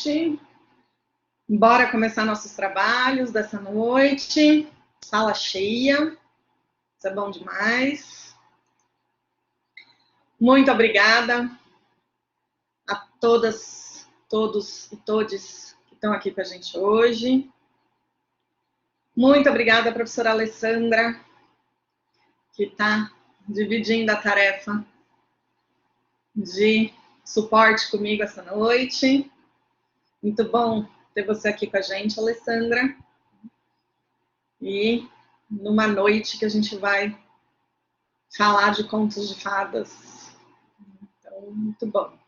noite. Bora começar nossos trabalhos dessa noite. Sala cheia. Isso é bom demais. Muito obrigada a todas, todos e todes que estão aqui com a gente hoje. Muito obrigada, professora Alessandra, que está dividindo a tarefa de suporte comigo essa noite. Muito bom ter você aqui com a gente, Alessandra. E numa noite que a gente vai falar de contos de fadas. Então, muito bom.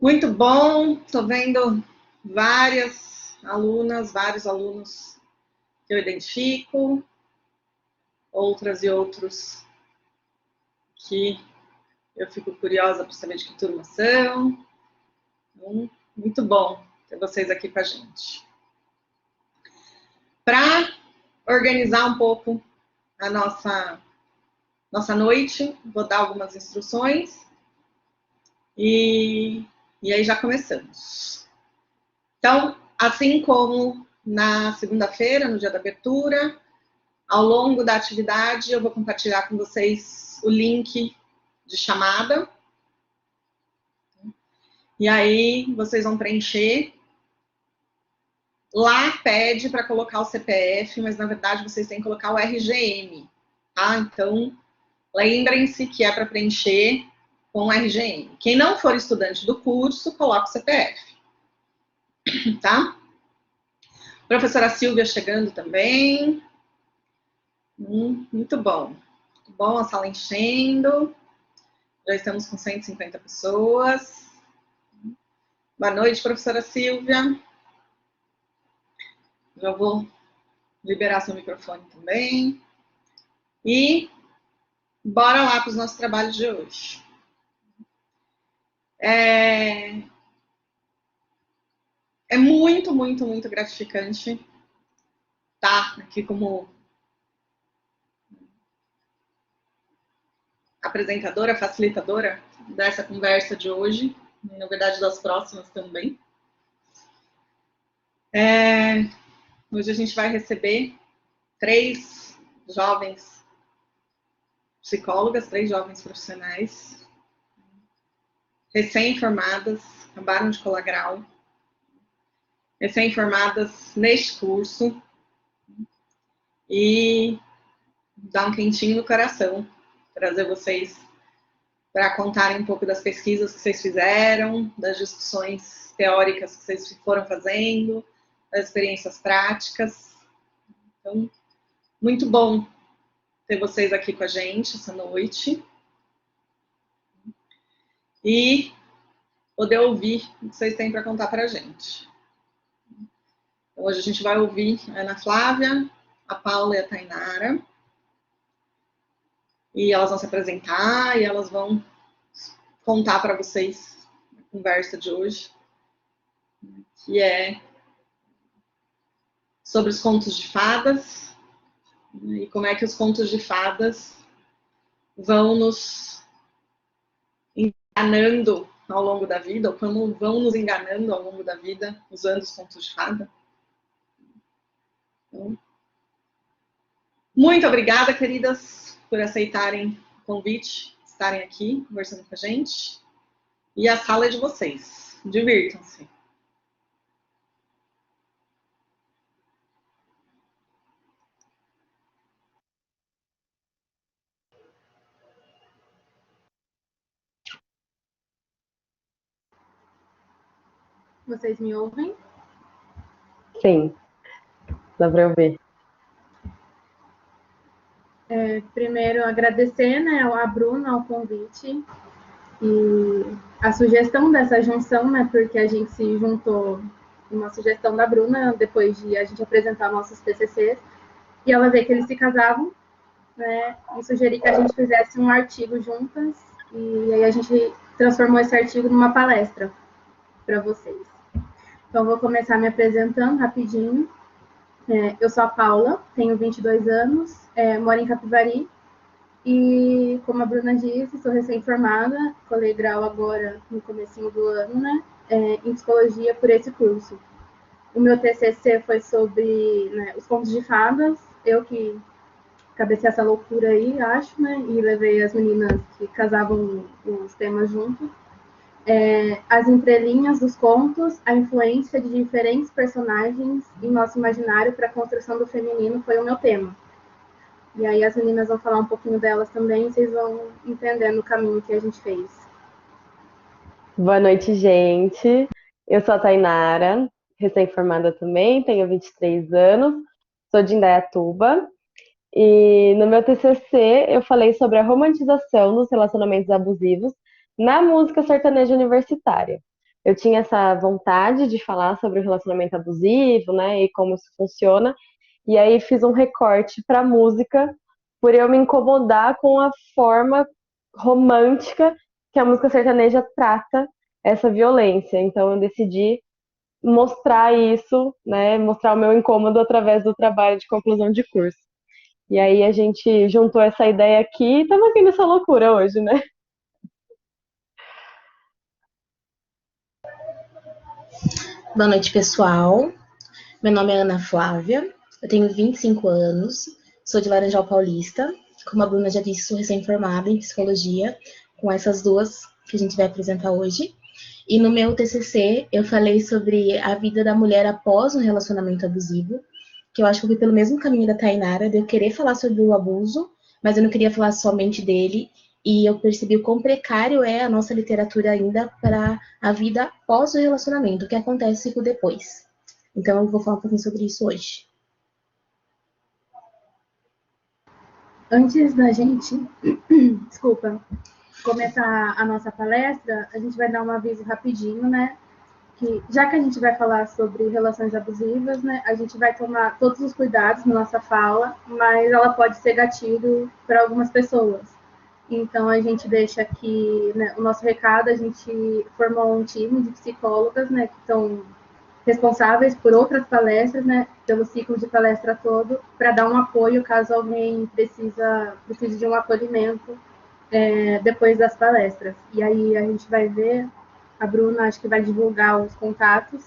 Muito bom. Estou vendo várias alunas, vários alunos que eu identifico, outras e outros que eu fico curiosa para saber de que turma são. Então, muito bom ter vocês aqui com a gente. Para organizar um pouco a nossa noite, vou dar algumas instruções e aí já começamos. Então, assim como na segunda-feira, no dia da abertura, ao longo da atividade eu vou compartilhar com vocês o link de chamada. E aí vocês vão preencher. Lá pede para colocar o CPF, mas na verdade vocês têm que colocar o RGM, tá? Então, lembrem-se que é para preencher com o RGM. Quem não for estudante do curso, coloca o CPF, tá? Professora Silvia chegando também. Muito bom. Muito bom, a sala enchendo. Já estamos com 150 pessoas. Boa noite, professora Silvia. Já vou liberar seu microfone também. E bora lá para os nossos trabalhos de hoje. É muito, muito, muito gratificante estar aqui como apresentadora, facilitadora dessa conversa de hoje, e, na verdade, das próximas também. Hoje a gente vai receber 3 jovens psicólogas, 3 jovens profissionais, recém-formadas, acabaram de colar grau, recém-formadas neste curso, e dá um quentinho no coração trazer vocês para contarem um pouco das pesquisas que vocês fizeram, das discussões teóricas que vocês foram fazendo, das experiências práticas. Então, muito bom ter vocês aqui com a gente essa noite. E poder ouvir o que vocês têm para contar para a gente. Então, hoje a gente vai ouvir a Ana Flávia, a Paula e a Tainara. E elas vão se apresentar e elas vão contar para vocês a conversa de hoje, que é sobre os contos de fadas e como é que os contos de fadas vão nos enganando ao longo da vida, ou como vão nos enganando ao longo da vida usando os contos de fada. Então, muito obrigada, queridas, por aceitarem o convite, estarem aqui conversando com a gente. E a sala é de vocês. Divirtam-se. Vocês me ouvem? Sim, dá para ouvir. Primeiro, agradecer, né, a Bruna o convite e a sugestão dessa junção, né, porque a gente se juntou, uma sugestão da Bruna, depois de a gente apresentar nossos TCCs, e ela vê que eles se casavam, né, e sugeri que a gente fizesse um artigo juntas, e aí a gente transformou esse artigo numa palestra para vocês. Então, vou começar me apresentando rapidinho. Eu sou a Paula, tenho 22 anos, moro em Capivari E, como a Bruna disse, sou recém-formada, colei grau agora no comecinho do ano, né, em psicologia por esse curso. O meu TCC foi sobre, né, os contos de fadas, eu que cabecei essa loucura aí, acho, né, e levei as meninas que casavam os temas juntos. As entrelinhas dos contos, a influência de diferentes personagens em nosso imaginário para a construção do feminino foi o meu tema. E aí as meninas vão falar um pouquinho delas também, e vocês vão entendendo o caminho que a gente fez. Boa noite, gente. Eu sou a Tainara, recém-formada também, tenho 23 anos, sou de Indaiatuba. E no meu TCC eu falei sobre a romantização dos relacionamentos abusivos na música sertaneja universitária. Eu tinha essa vontade de falar sobre o relacionamento abusivo, né, e como isso funciona, e aí fiz um recorte para música, por eu me incomodar com a forma romântica que a música sertaneja trata essa violência. Então eu decidi mostrar isso, né, mostrar o meu incômodo através do trabalho de conclusão de curso. E aí a gente juntou essa ideia aqui e estamos aqui nessa loucura hoje, né? Boa noite, pessoal. Meu nome é Ana Flávia, eu tenho 25 anos, sou de Laranjal Paulista. Como a Bruna já disse, sou recém-formada em psicologia, com essas duas que a gente vai apresentar hoje. E no meu TCC eu falei sobre a vida da mulher após um relacionamento abusivo, que eu acho que eu fui pelo mesmo caminho da Tainara, de eu querer falar sobre o abuso, mas eu não queria falar somente dele, e eu percebi o quão precário é a nossa literatura ainda para a vida após o relacionamento, o que acontece depois. Então eu vou falar um pouquinho sobre isso hoje. Antes da gente, desculpa, começar a nossa palestra, a gente vai dar um aviso rapidinho, né? Que já que a gente vai falar sobre relações abusivas, né, a gente vai tomar todos os cuidados na nossa fala, mas ela pode ser gatilho para algumas pessoas. Então a gente deixa aqui, né, o nosso recado, a gente formou um time de psicólogas, né, que estão responsáveis por outras palestras, né, pelo ciclo de palestra todo, para dar um apoio caso alguém precise de um acolhimento depois das palestras. E aí a gente vai ver, a Bruna acho que vai divulgar os contatos,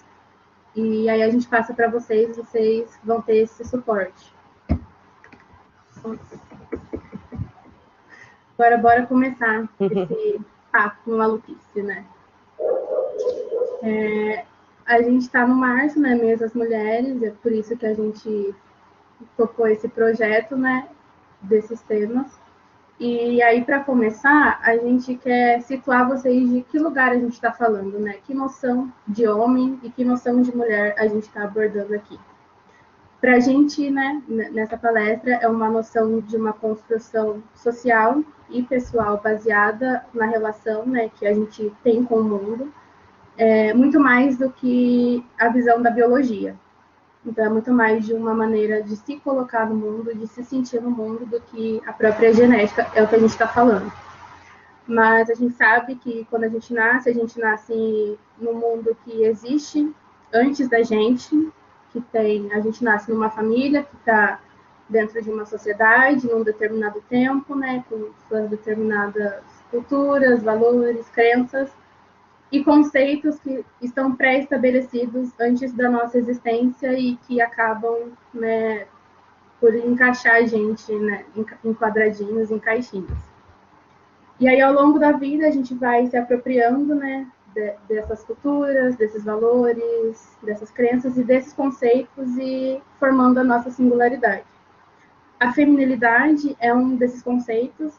e aí a gente passa para vocês vão ter esse suporte. Agora, bora começar esse papo maluquice, né? A gente está no março, né, mês das mulheres, é por isso que a gente tocou esse projeto, né, desses temas. E aí, para começar, a gente quer situar vocês de que lugar a gente está falando, né? Que noção de homem e que noção de mulher a gente está abordando aqui. Para a gente, né, nessa palestra, é uma noção de uma construção social e pessoal baseada na relação, né, que a gente tem com o mundo, muito mais do que a visão da biologia. Então, é muito mais de uma maneira de se colocar no mundo, de se sentir no mundo, do que a própria genética, é o que a gente está falando. Mas a gente sabe que quando a gente nasce num mundo que existe antes da gente, a gente nasce numa família que está dentro de uma sociedade, num determinado tempo, né, com suas determinadas culturas, valores, crenças, e conceitos que estão pré-estabelecidos antes da nossa existência e que acabam, né, por encaixar a gente, né, em quadradinhos, em caixinhas. E aí, ao longo da vida, a gente vai se apropriando, né, dessas culturas, desses valores, dessas crenças e desses conceitos e formando a nossa singularidade. A feminilidade é um desses conceitos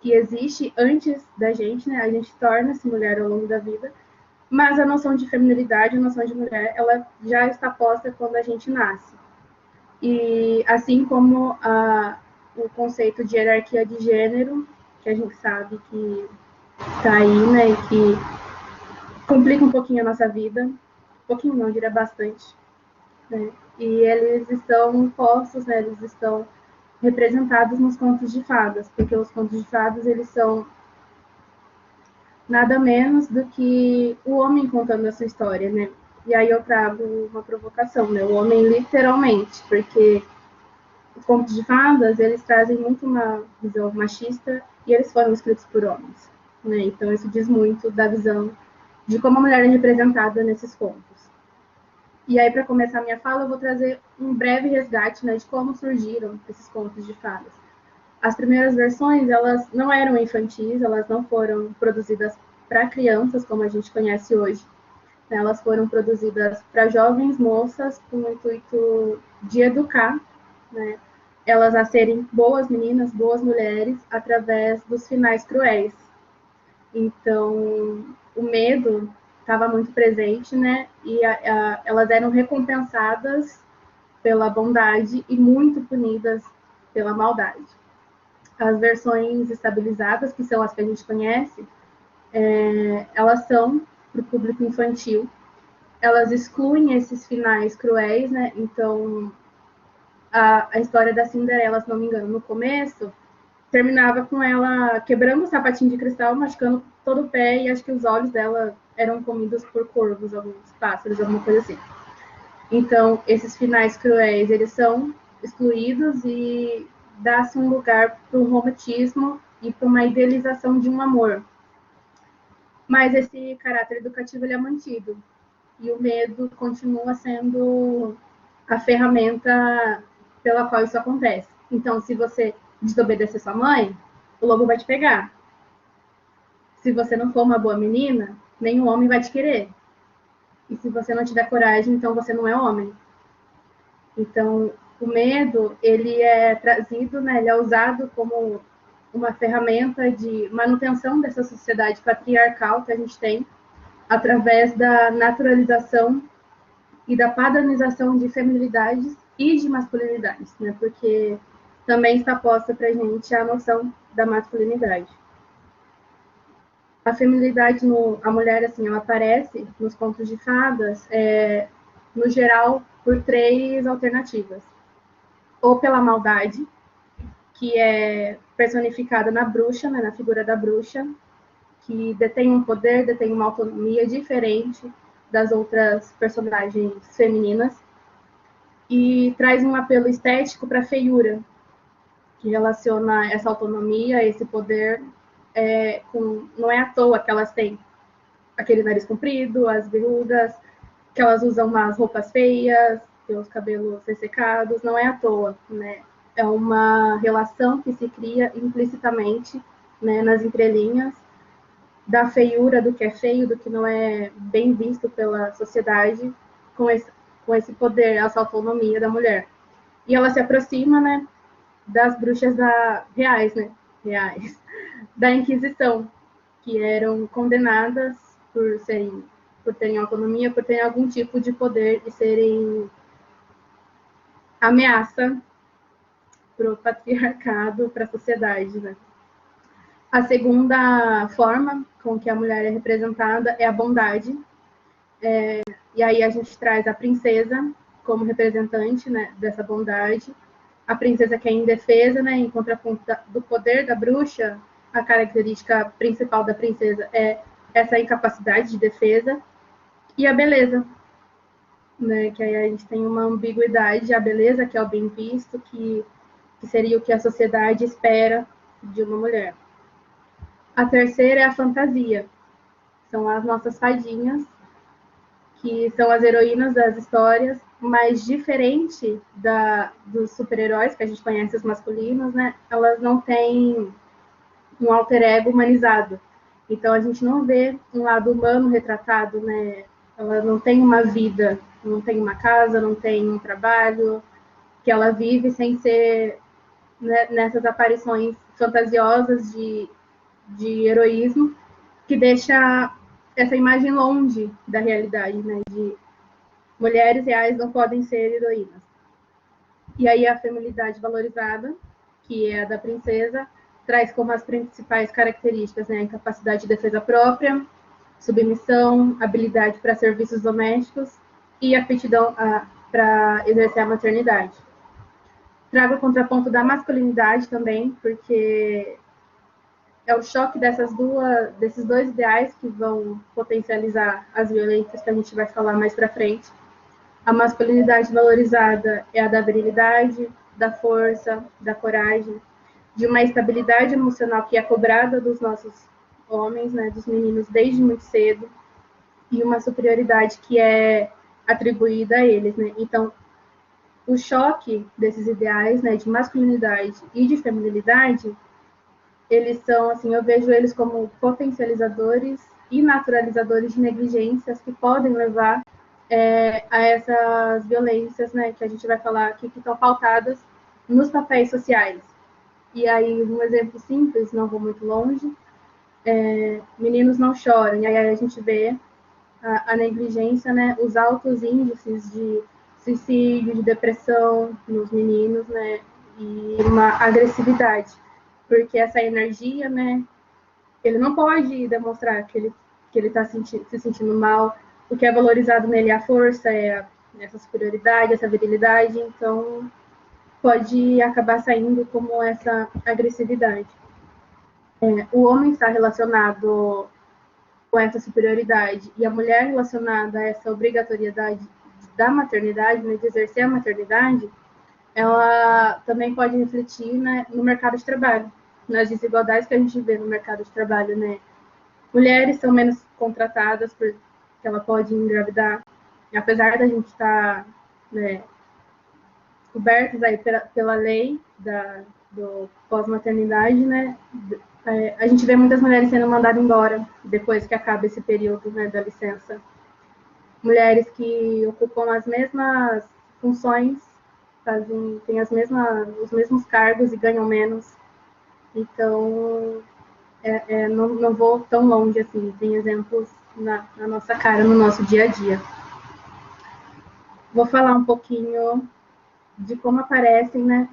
que existe antes da gente, né? A gente torna-se mulher ao longo da vida, mas a noção de feminilidade, a noção de mulher, ela já está posta quando a gente nasce. E assim como o conceito de hierarquia de gênero, que a gente sabe que está aí, né, e que complica um pouquinho a nossa vida, um pouquinho não, diria bastante, né? E eles estão postos, né, eles estão representados nos contos de fadas, porque os contos de fadas, eles são nada menos do que o homem contando a sua história, né? E aí eu trago uma provocação, né? O homem literalmente, porque os contos de fadas, eles trazem muito uma visão machista e eles foram escritos por homens, né? Então isso diz muito da visão de como a mulher é representada nesses contos. E aí, para começar a minha fala, eu vou trazer um breve resgate, né, de como surgiram esses contos de fadas. As primeiras versões, elas não eram infantis, elas não foram produzidas para crianças, como a gente conhece hoje. Elas foram produzidas para jovens moças com o intuito de educar, né, elas a serem boas meninas, boas mulheres, através dos finais cruéis. Então, o medo estava muito presente, né? E elas eram recompensadas pela bondade e muito punidas pela maldade. As versões estabilizadas, que são as que a gente conhece, elas são para o público infantil. Elas excluem esses finais cruéis, né? Então, a história da Cinderela, se não me engano, no começo, terminava com ela quebrando o sapatinho de cristal, machucando todo o pé, e acho que os olhos dela eram comidos por corvos, alguns pássaros, alguma coisa assim. Então, esses finais cruéis, eles são excluídos e dá-se um lugar para o romantismo e para uma idealização de um amor. Mas esse caráter educativo ele é mantido. E o medo continua sendo a ferramenta pela qual isso acontece. Então, se você desobedecer sua mãe, o lobo vai te pegar. Se você não for uma boa menina, nenhum homem vai te querer. E se você não tiver coragem, então você não é homem. Então, o medo, ele é trazido, né, ele é usado como uma ferramenta de manutenção dessa sociedade patriarcal que a gente tem, através da naturalização e da padronização de feminilidades e de masculinidades, né? Porque também está posta para a gente a noção da masculinidade. A feminilidade, a mulher, assim, ela aparece nos contos de fadas, no geral, por 3 alternativas. Ou pela maldade, que é personificada na bruxa, né, na figura da bruxa, que detém um poder, detém uma autonomia diferente das outras personagens femininas, e traz um apelo estético para a feiura, que relaciona essa autonomia, esse poder, não é à toa que elas têm aquele nariz comprido, as verrugas, que elas usam umas roupas feias, têm os cabelos ressecados, não é à toa, né? É uma relação que se cria implicitamente, né, nas entrelinhas, da feiura, do que é feio, do que não é bem visto pela sociedade, com esse poder, essa autonomia da mulher. E ela se aproxima, né, das bruxas reais, né, reais, da Inquisição, que eram condenadas por terem autonomia, por terem algum tipo de poder e serem ameaça para o patriarcado, para a sociedade, né? A segunda forma com que a mulher é representada é a bondade. E aí a gente traz a princesa como representante, né, dessa bondade. A princesa que é indefesa, né, em contraponto do poder da bruxa, a característica principal da princesa é essa incapacidade de defesa. E a beleza, né, que aí a gente tem uma ambiguidade, a beleza que é o bem visto, que seria o que a sociedade espera de uma mulher. A terceira é a fantasia, são as nossas fadinhas, que são as heroínas das histórias, mas diferente dos super-heróis, que a gente conhece os masculinos, né? Elas não têm um alter ego humanizado. Então a gente não vê um lado humano retratado, né? Ela não tem uma vida, não tem uma casa, não tem um trabalho, que ela vive sem ser, né, nessas aparições fantasiosas de heroísmo, que deixa essa imagem longe da realidade, né? De mulheres reais não podem ser heroínas. E aí a feminilidade valorizada, que é a da princesa, traz como as principais características, né, a capacidade de defesa própria, submissão, habilidade para serviços domésticos e aptidão para exercer a maternidade. Trago o contraponto da masculinidade também, porque é o choque desses dois ideais que vão potencializar as violências que a gente vai falar mais para frente. A masculinidade valorizada é a da virilidade, da força, da coragem, de uma estabilidade emocional que é cobrada dos nossos homens, né, dos meninos desde muito cedo, e uma superioridade que é atribuída a eles, né? Então, o choque desses ideais, né, de masculinidade e de feminilidade, eles são, assim, eu vejo eles como potencializadores e naturalizadores de negligências que podem levar a essas violências, né, que a gente vai falar aqui, que estão pautadas nos papéis sociais. E aí, um exemplo simples, não vou muito longe, meninos não choram, e aí a gente vê a negligência, né, os altos índices de suicídio, de depressão nos meninos, né, e uma agressividade, porque essa energia, né, ele não pode demonstrar que ele está se sentindo mal, o que é valorizado nele é a força, essa superioridade, essa virilidade, então pode acabar saindo como essa agressividade. O homem está relacionado com essa superioridade e a mulher relacionada a essa obrigatoriedade da maternidade, né, de exercer a maternidade, ela também pode refletir, né, no mercado de trabalho, nas desigualdades que a gente vê no mercado de trabalho, né? Mulheres são menos contratadas porque ela pode engravidar, e apesar da gente estar, né, cobertas aí pela lei do pós-maternidade, né, a gente vê muitas mulheres sendo mandadas embora depois que acaba esse período, né, da licença. Mulheres que ocupam as mesmas funções, têm os mesmos cargos e ganham menos. Então, não vou tão longe assim, tem exemplos na nossa cara, no nosso dia a dia. Vou falar um pouquinho de como aparecem, né,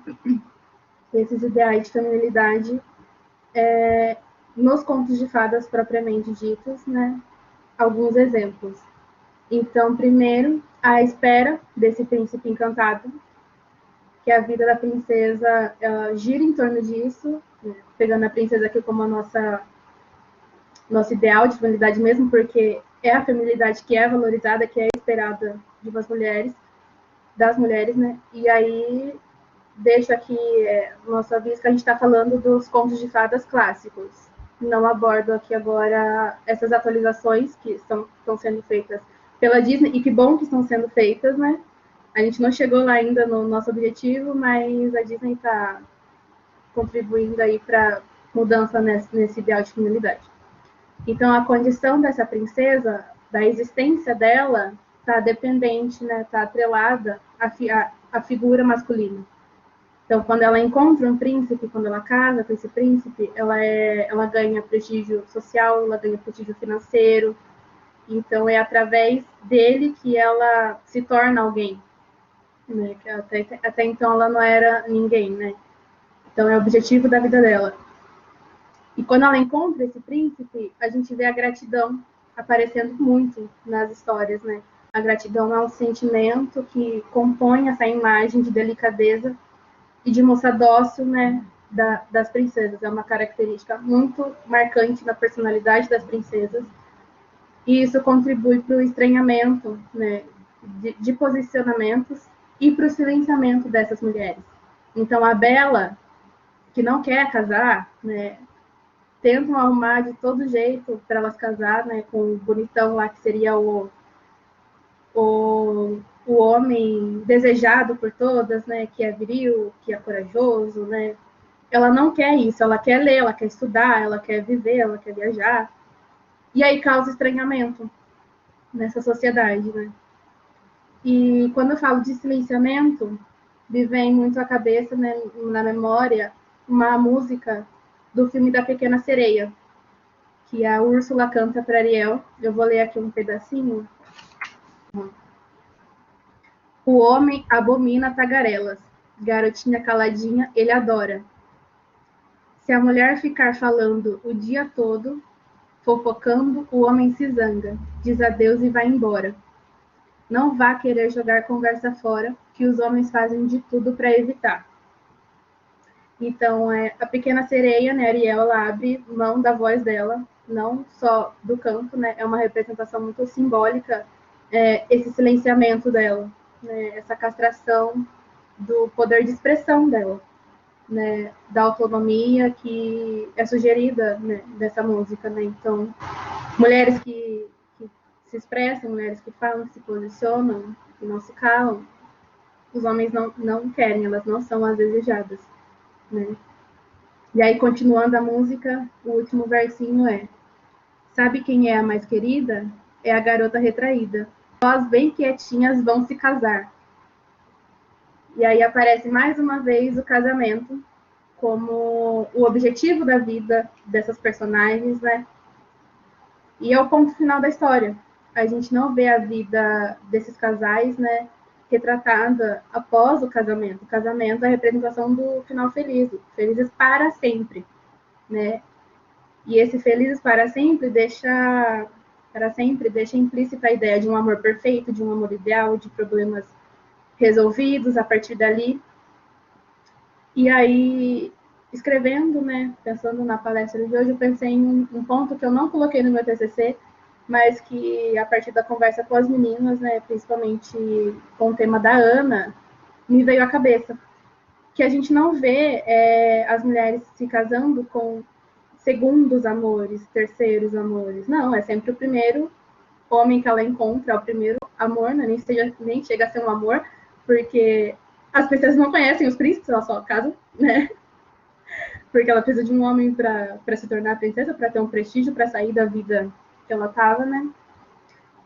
esses ideais de feminilidade nos contos de fadas propriamente ditos, né? Alguns exemplos. Então, primeiro, a espera desse príncipe encantado, que a vida da princesa gira em torno disso, né? Pegando a princesa aqui como a nosso ideal de feminilidade mesmo, porque é a feminilidade que é valorizada, que é esperada das mulheres, né? E aí deixo aqui nosso aviso que a gente está falando dos contos de fadas clássicos. Não abordo aqui agora essas atualizações que estão sendo feitas pela Disney, e que bom que estão sendo feitas, né? A gente não chegou lá ainda no nosso objetivo, mas a Disney está contribuindo aí para mudança nesse ideal de feminilidade. Então, a condição dessa princesa, da existência dela, está dependente, né? Está atrelada à figura masculina. Então, quando ela encontra um príncipe, quando ela casa com esse príncipe, ela ganha prestígio social, ela ganha prestígio financeiro. Então, é através dele que ela se torna alguém, né? Até então, ela não era ninguém, né? Então, é o objetivo da vida dela. E quando ela encontra esse príncipe, a gente vê a gratidão aparecendo muito nas histórias, né? A gratidão é um sentimento que compõe essa imagem de delicadeza e de moça dócil, né, das princesas. É uma característica muito marcante na personalidade das princesas. E isso contribui para o estranhamento, né, de posicionamentos e para o silenciamento dessas mulheres. Então, a Bela, que não quer casar, né, tentam arrumar de todo jeito para elas casar, né, com o bonitão lá, que seria o homem desejado por todas, né, que é viril, que é corajoso, né? Ela não quer isso, ela quer ler, ela quer estudar, ela quer viver, ela quer viajar. E aí causa estranhamento nessa sociedade, né? E quando eu falo de silenciamento, me vem muito à cabeça, né, na memória, uma música do filme da Pequena Sereia, que a Úrsula canta para Ariel. Eu vou ler aqui um pedacinho. O homem abomina tagarelas, garotinha caladinha, ele adora. Se a mulher ficar falando o dia todo, fofocando, o homem se zanga, diz adeus e vai embora. Não vá querer jogar conversa fora, que os homens fazem de tudo para evitar. Então, a Pequena Sereia, né, Ariel, ela abre mão da voz dela, não só do canto, né, é uma representação muito simbólica, esse silenciamento dela, né, essa castração do poder de expressão dela, né, da autonomia que é sugerida, né, dessa música, né? Então, mulheres que se expressam, mulheres que falam, que se posicionam, que não se calam, os homens não querem, elas não são as desejadas, né? E aí, continuando a música, o último versinho é: sabe quem é a mais querida? É a garota retraída. Nós, bem quietinhas, vão se casar. E aí aparece mais uma vez o casamento como o objetivo da vida dessas personagens, né? E é o ponto final da história. A gente não vê a vida desses casais, né, retratada após o casamento. O casamento é a representação do final feliz, felizes para sempre, né? E esse felizes para sempre deixa implícita a ideia de um amor perfeito, de um amor ideal, de problemas resolvidos a partir dali. E aí, escrevendo, né, pensando na palestra de hoje, eu pensei em um ponto que eu não coloquei no meu TCC, mas que a partir da conversa com as meninas, né, principalmente com o tema da Ana, me veio à cabeça. Que a gente não vê as mulheres se casando com segundos amores, terceiros amores. Não, é sempre o primeiro homem que ela encontra, é o primeiro amor, né? Nem chega a ser um amor, porque as pessoas não conhecem os príncipes, elas só casam, né? Porque ela precisa de um homem para se tornar princesa, para ter um prestígio, para sair da vida que ela estava, né?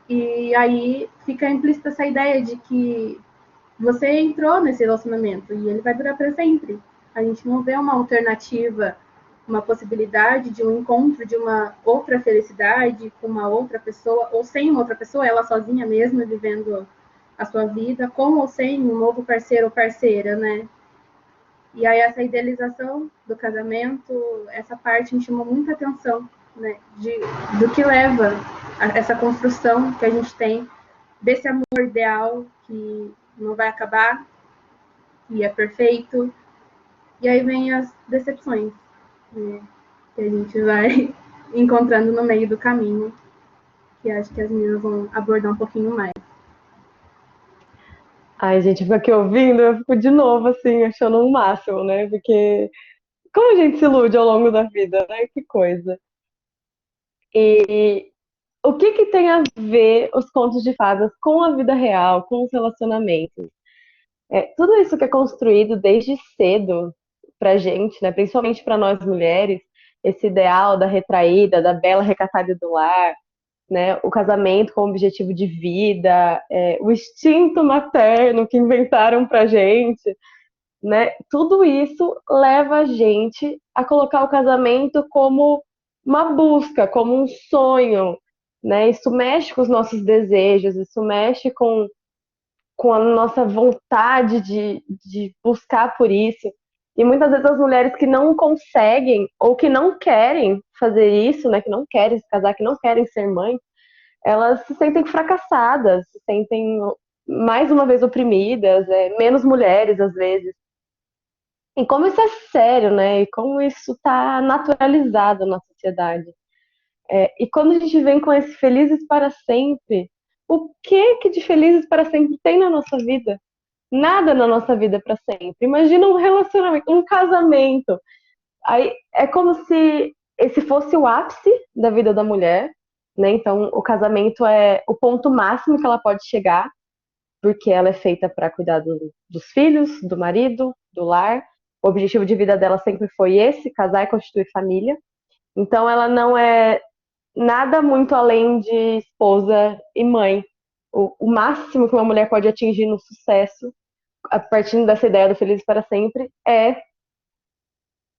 E aí fica implícita essa ideia de que você entrou nesse relacionamento e ele vai durar para sempre. A gente não vê uma alternativa, uma possibilidade de um encontro de uma outra felicidade com uma outra pessoa, ou sem uma outra pessoa, ela sozinha mesma, vivendo a sua vida, com ou sem um novo parceiro ou parceira, né? E aí essa idealização do casamento, essa parte me chamou muita atenção, né? Do que leva a essa construção que a gente tem desse amor ideal que não vai acabar, que é perfeito. E aí vem as decepções, né, que a gente vai encontrando no meio do caminho, que acho que as meninas vão abordar um pouquinho mais. Ai, gente, fico aqui ouvindo, eu fico de novo, assim, achando um máximo, né? Porque como a gente se ilude ao longo da vida, né? Que coisa. E o que que tem a ver os contos de fadas com a vida real, com os relacionamentos? Tudo isso que é construído desde cedo pra gente, né? Principalmente para nós mulheres, esse ideal da retraída, da bela recatada do lar, né? O casamento como objetivo de vida, o instinto materno que inventaram pra gente, né? Tudo isso leva a gente a colocar o casamento como uma busca, como um sonho, né? Isso mexe com os nossos desejos, isso mexe com a nossa vontade de buscar por isso. E muitas vezes as mulheres que não conseguem ou que não querem fazer isso, né? Que não querem se casar, que não querem ser mãe, elas se sentem fracassadas, se sentem mais uma vez oprimidas, menos mulheres às vezes. E como isso é sério, né? E como isso está naturalizado na sociedade. E quando a gente vem com esse felizes para sempre, o que de felizes para sempre tem na nossa vida? Nada na nossa vida para sempre. Imagina um relacionamento, um casamento. Aí é como se esse fosse o ápice da vida da mulher, né? Então, o casamento é o ponto máximo que ela pode chegar, porque ela é feita para cuidar dos filhos, do marido, do lar. O objetivo de vida dela sempre foi esse, casar e constituir família. Então, ela não é nada muito além de esposa e mãe. O máximo que uma mulher pode atingir no sucesso, a partir dessa ideia do feliz para sempre, é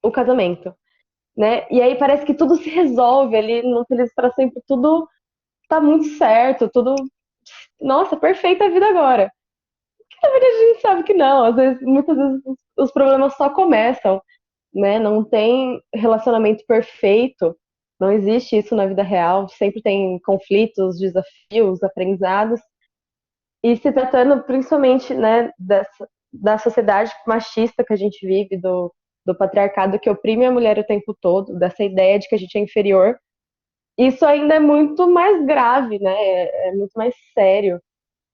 o casamento, né? E aí parece que tudo se resolve ali no feliz para sempre, tudo tá muito certo, tudo, nossa, perfeita a vida agora. Na verdade, a gente sabe que não, às vezes, muitas vezes os problemas só começam, né? Não tem relacionamento perfeito, não existe isso na vida real, sempre tem conflitos, desafios, aprendizados. E se tratando principalmente, né, da sociedade machista que a gente vive, do patriarcado que oprime a mulher o tempo todo, dessa ideia de que a gente é inferior, isso ainda é muito mais grave, né? É muito mais sério.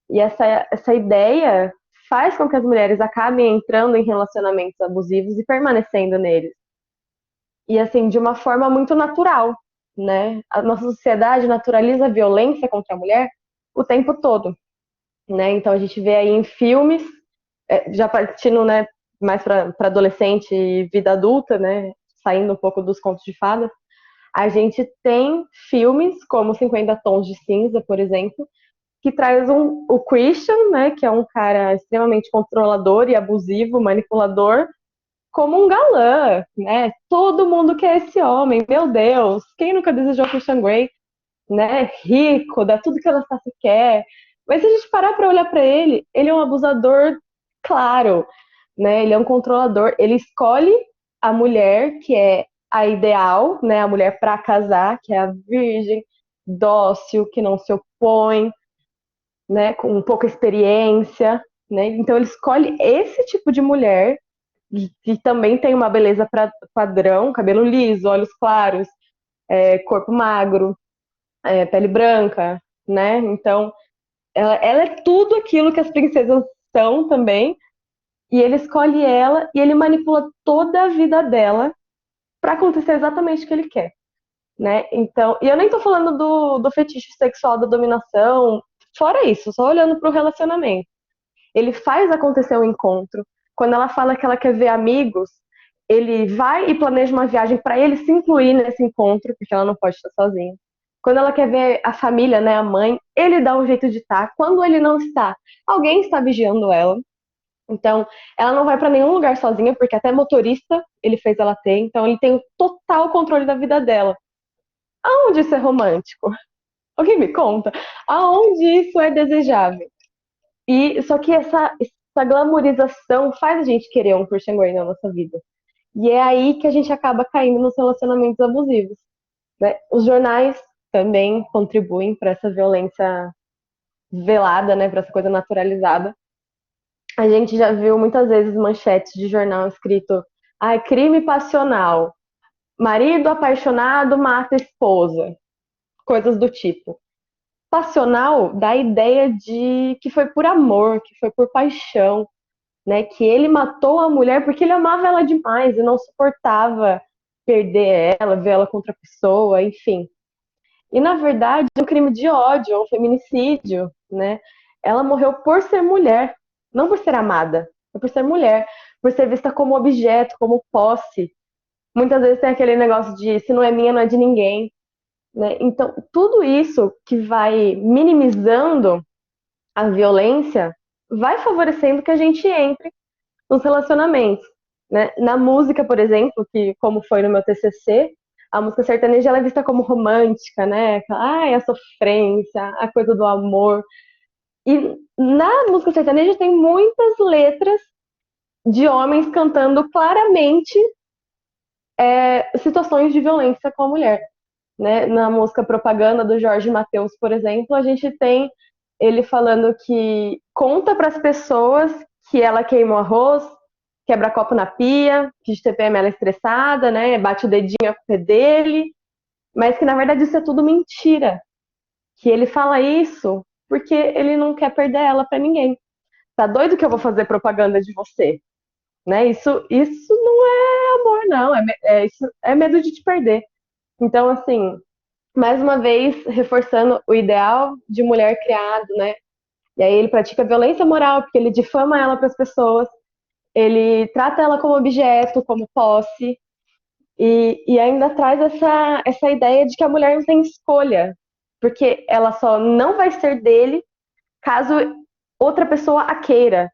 E essa ideia faz com que as mulheres acabem entrando em relacionamentos abusivos e permanecendo neles. E assim, de uma forma muito natural, né? A nossa sociedade naturaliza a violência contra a mulher o tempo todo, né? Então a gente vê aí em filmes, já partindo, né, mais para adolescente e vida adulta, né? Saindo um pouco dos contos de fadas, a gente tem filmes como 50 Tons de Cinza, por exemplo, que traz o Christian, né, que é um cara extremamente controlador e abusivo, manipulador, como um galã, né? Todo mundo quer esse homem, meu Deus, quem nunca desejou Christian Grey, né? Rico, dá tudo que ela quer. Mas se a gente parar para olhar para ele, ele é um abusador, claro, né? Ele é um controlador, ele escolhe a mulher que é a ideal, né? A mulher para casar, que é a virgem, dócil, que não se opõe, né? Com pouca experiência, né? Então ele escolhe esse tipo de mulher que também tem uma beleza padrão, cabelo liso, olhos claros, corpo magro, pele branca, né? Então, ela é tudo aquilo que as princesas são também, e ele escolhe ela e ele manipula toda a vida dela para acontecer exatamente o que ele quer, né? Então, e eu nem tô falando do fetiche sexual da dominação, fora isso, só olhando pro relacionamento. Ele faz acontecer um encontro. Quando ela fala que ela quer ver amigos, ele vai e planeja uma viagem para ele se incluir nesse encontro, porque ela não pode estar sozinha. Quando ela quer ver a família, né, a mãe, ele dá um jeito de estar. Quando ele não está, alguém está vigiando ela. Então, ela não vai para nenhum lugar sozinha, porque até motorista ele fez ela ter. Então, ele tem o total controle da vida dela. Aonde isso é romântico? Alguém me conta? Aonde isso é desejável? E só que essa glamorização faz a gente querer um Christian Grey na nossa vida. E é aí que a gente acaba caindo nos relacionamentos abusivos, né? Os jornais também contribuem para essa violência velada, né? Para essa coisa naturalizada. A gente já viu muitas vezes manchetes de jornal escrito: crime passional, marido apaixonado mata esposa, coisas do tipo. Passional dá a ideia de que foi por amor, que foi por paixão, né? Que ele matou a mulher porque ele amava ela demais e não suportava perder ela, ver ela com outra pessoa, enfim. E na verdade é um crime de ódio, é um feminicídio, né? Ela morreu por ser mulher, não por ser amada, mas por ser mulher, por ser vista como objeto, como posse. Muitas vezes tem aquele negócio de se não é minha, não é de ninguém, né? Então, tudo isso que vai minimizando a violência vai favorecendo que a gente entre nos relacionamentos, né? Na música, por exemplo, que como foi no meu TCC, a música sertaneja ela é vista como romântica, né? A sofrência, a coisa do amor. E na música sertaneja tem muitas letras de homens cantando claramente situações de violência com a mulher, né? Na música Propaganda do Jorge Mateus, por exemplo, a gente tem ele falando que conta para as pessoas que ela queima o arroz, quebra copo na pia, que de TPM ela é estressada, né? Bate o dedinho a culpa dele, mas que na verdade isso é tudo mentira. Que ele fala isso porque ele não quer perder ela para ninguém. Tá doido que eu vou fazer propaganda de você? Né? Isso não é amor, não. Isso é medo de te perder. Então, assim, mais uma vez, reforçando o ideal de mulher criado, né? E aí ele pratica violência moral, porque ele difama ela para as pessoas, ele trata ela como objeto, como posse, e ainda traz essa ideia de que a mulher não tem escolha, porque ela só não vai ser dele caso outra pessoa a queira,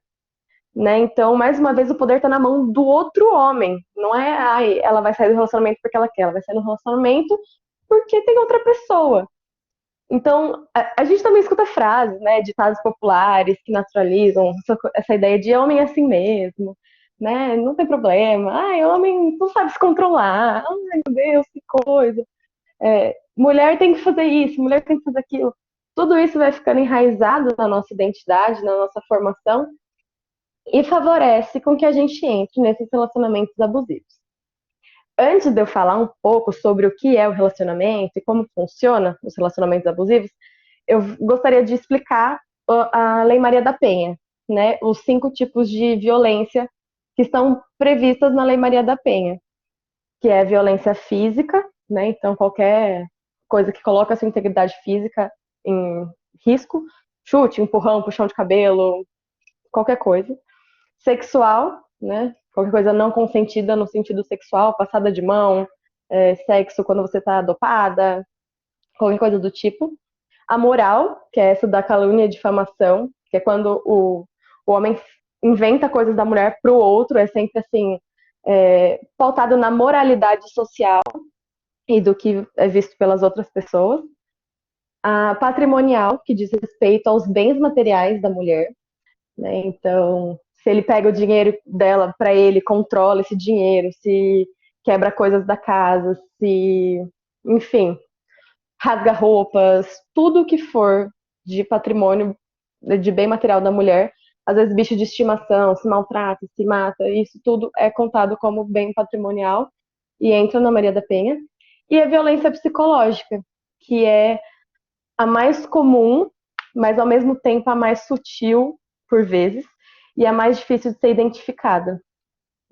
né? Então, mais uma vez, o poder está na mão do outro homem. Não é, ela vai sair do relacionamento porque ela quer, ela vai sair do relacionamento porque tem outra pessoa. Então, a gente também escuta frases, né, ditados populares que naturalizam essa ideia de homem é assim mesmo, né? Não tem problema. Homem não sabe se controlar. Ai, meu Deus, que coisa. Mulher tem que fazer isso, mulher tem que fazer aquilo. Tudo isso vai ficando enraizado na nossa identidade, na nossa formação, e favorece com que a gente entre nesses relacionamentos abusivos. Antes de eu falar um pouco sobre o que é o relacionamento e como funciona os relacionamentos abusivos, eu gostaria de explicar a Lei Maria da Penha, né, os 5 tipos de violência que estão previstas na Lei Maria da Penha, que é a violência física, né, então qualquer coisa que coloca a sua integridade física em risco, chute, empurrão, puxão de cabelo, qualquer coisa. Sexual, né, qualquer coisa não consentida no sentido sexual, passada de mão, sexo quando você está dopada, qualquer coisa do tipo. A moral, que é essa da calúnia e difamação, que é quando o homem inventa coisas da mulher para o outro, é sempre assim, pautado na moralidade social e do que é visto pelas outras pessoas. A patrimonial, que diz respeito aos bens materiais da mulher, né? Então, se ele pega o dinheiro dela para ele, controla esse dinheiro, se quebra coisas da casa, se, enfim, rasga roupas, tudo que for de patrimônio, de bem material da mulher, às vezes bicho de estimação, se maltrata, se mata, isso tudo é contado como bem patrimonial e entra na Maria da Penha. E a violência psicológica, que é a mais comum, mas ao mesmo tempo a mais sutil, por vezes, e a mais difícil de ser identificada,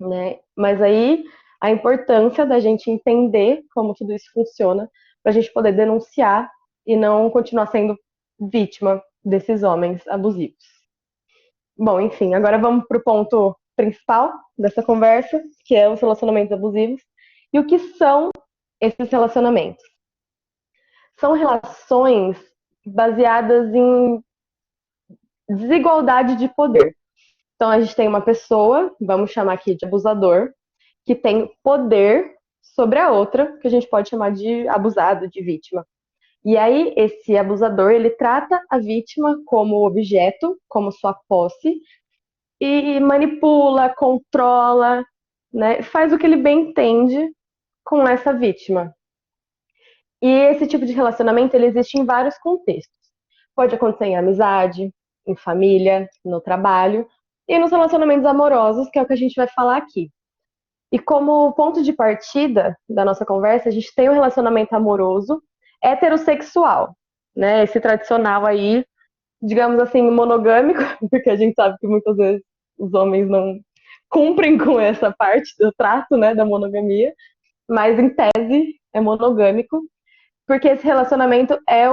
né? Mas aí a importância da gente entender como tudo isso funciona para a gente poder denunciar e não continuar sendo vítima desses homens abusivos. Bom, enfim, agora vamos para o ponto principal dessa conversa, que é os relacionamentos abusivos. E o que são esses relacionamentos? São relações baseadas em desigualdade de poder. Então, a gente tem uma pessoa, vamos chamar aqui de abusador, que tem poder sobre a outra, que a gente pode chamar de abusado, de vítima. E aí, esse abusador, ele trata a vítima como objeto, como sua posse, e manipula, controla, né, faz o que ele bem entende com essa vítima. E esse tipo de relacionamento, ele existe em vários contextos. Pode acontecer em amizade, em família, no trabalho e nos relacionamentos amorosos, que é o que a gente vai falar aqui. E como ponto de partida da nossa conversa, a gente tem um relacionamento amoroso heterossexual, né? Esse tradicional aí, digamos assim, monogâmico, porque a gente sabe que muitas vezes os homens não cumprem com essa parte do trato, né, da monogamia, mas em tese é monogâmico, porque esse relacionamento é